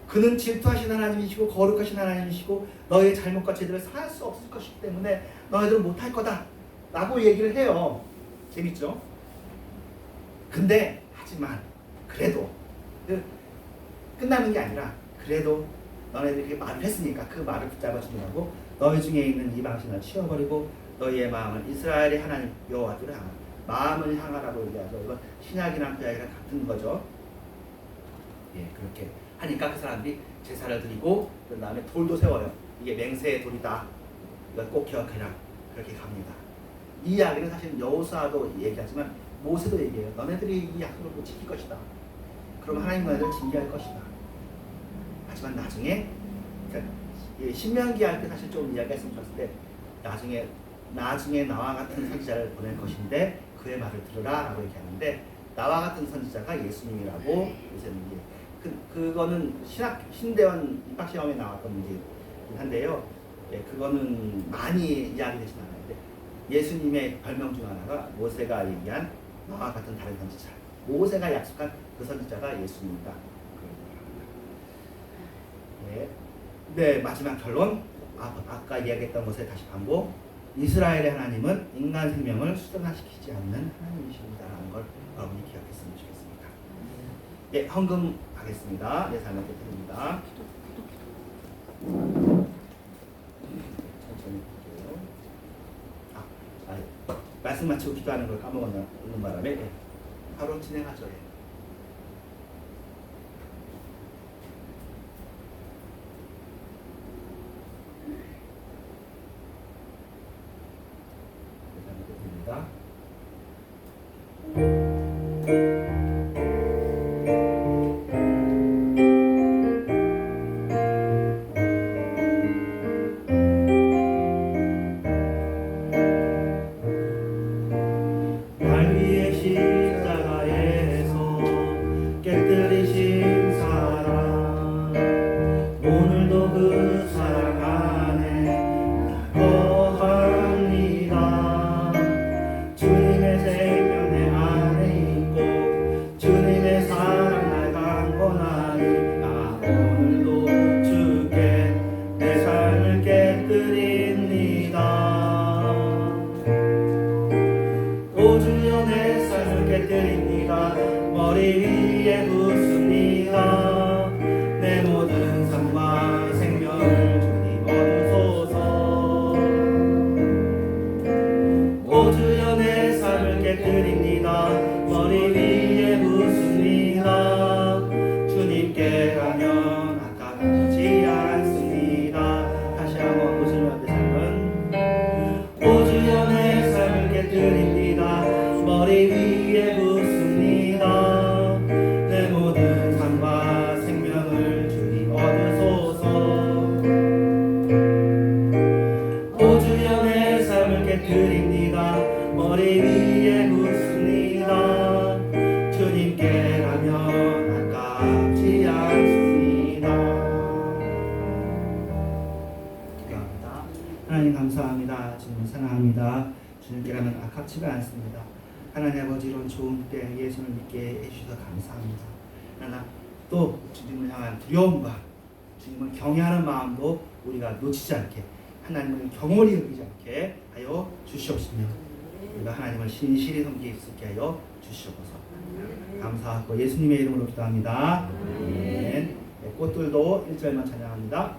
그는 질투하신 하나님이시고 거룩하신 하나님이시고 너의 잘못과 죄들을 사할 수 없을 것이기 때문에 너희들은 못할 거다 라고 얘기를 해요. 재밌죠? 근데 하지만 그래도 끝나는 게 아니라 그래도 너네들이 그렇게 말을 했으니까 그 말을 붙잡아 주느라고 너희 중에 있는 이방신을 치워버리고 너희의 마음을 이스라엘의 하나님 여호와를 향하라. 마음을 향하라고 얘기하죠. 이건 신약이랑 구약이랑 같은 거죠. 예, 그렇게 하니까 그 사람들이 제사를 드리고 그 다음에 돌도 세워요. 이게 맹세의 돌이다. 이걸 꼭 기억해라. 그렇게 갑니다. 이 이야기는 사실 여호수아도 얘기하지만 모세도 얘기해요. 너네들이 이 약속을 못 지킬 것이다. 그럼 하나님 너희를 징계할 것이다. 하지만 나중에 신명기 할 때 사실 좀 이야기했으면 좋았을 때 나중에 나와 같은 선지자를 보낼 것인데 그의 말을 들으라 라고 얘기하는데 나와 같은 선지자가 예수님이라고 요새는 그거는 신대원 입학시험에 나왔던 문제이긴 한데요. 예, 그거는 많이 이야기되진 않는데 예수님의 별명 중 하나가 모세가 얘기한 나와 같은 다른 선지자. 모세가 약속한 그 선지자가 예수님이다. 예. 네, 마지막 결론. 아까 이야기했던 것에 다시 반복. 이스라엘의 하나님은 인간 생명을 수단화시키지 않는 하나님이십니다라는 걸 여러분이 기억했으면 좋겠습니다. 예, 헌금 하겠습니다. 내 삶을 드립니다. 천천히 볼게요. 말씀 마치고 기도하는 걸 까먹었는 바람에 바로 진행하죠. 주께 드립니다. 머리 위에 묻습니다. 주님께라면 아깝지 않습니다. 기도합니다. 하나님 감사합니다. 주님 사랑합니다. 주님께라면 아깝지가 않습니다. 하나님 아버지 이런 좋은 때 예수를 믿게 해주셔서 감사합니다. 그러나 또 주님을 향한 두려움과 주님을 경외하는 마음도 우리가 놓치지 않게 하나님을 경홀히 여기지 않게 하여 주시옵시며 우리가 하나님을 신실히 섬길 수 있게 하여 주시옵소서. 감사하고 예수님의 이름으로 기도합니다. 아멘. 꽃들도 1절만 찬양합니다.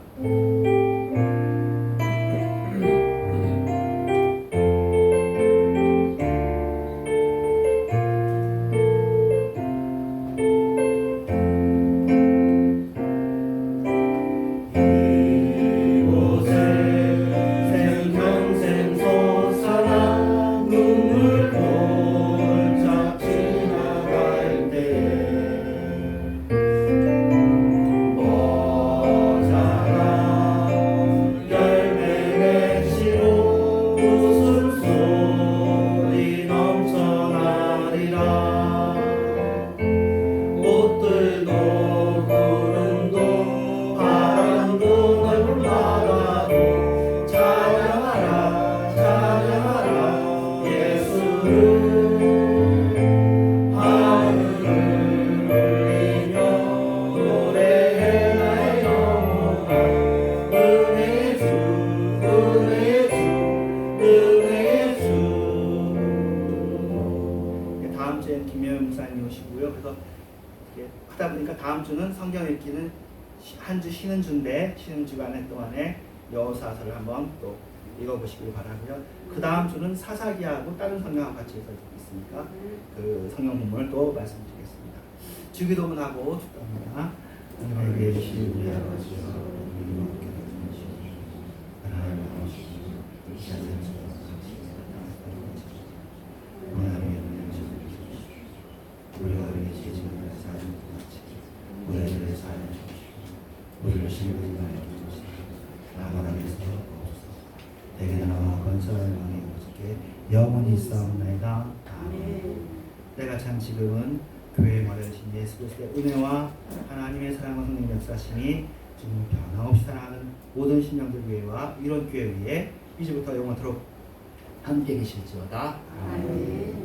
하다 보니까 다음 주는 성경 읽기는 한 주 쉬는 주인데 쉬는 주간 동안에 여호수아서를 한번 또 읽어보시길 바라고요. 그 다음 주는 사사기하고 다른 성경하고 같이 해서 있으니까 그 성경 본문을 또 말씀드리겠습니다. 주기도문 하고 축도합니다. 하나님의 계신 우리 아버지여 우리를 신부인 나의 주소서. 나만함에서 없소서. 내게 나와 건설할 왕의 모습께 영원히 있사옵나이다. 아멘. 내가 참 지금은 교회의 머리이신 예수 그리스도의 은혜와 하나님의 사랑과 성령 역사심이 지금 변함없이 사랑하는 모든 신령들 교회와 이런 교회 위에 이제부터 영원토록 함께 계실지어다. 아멘.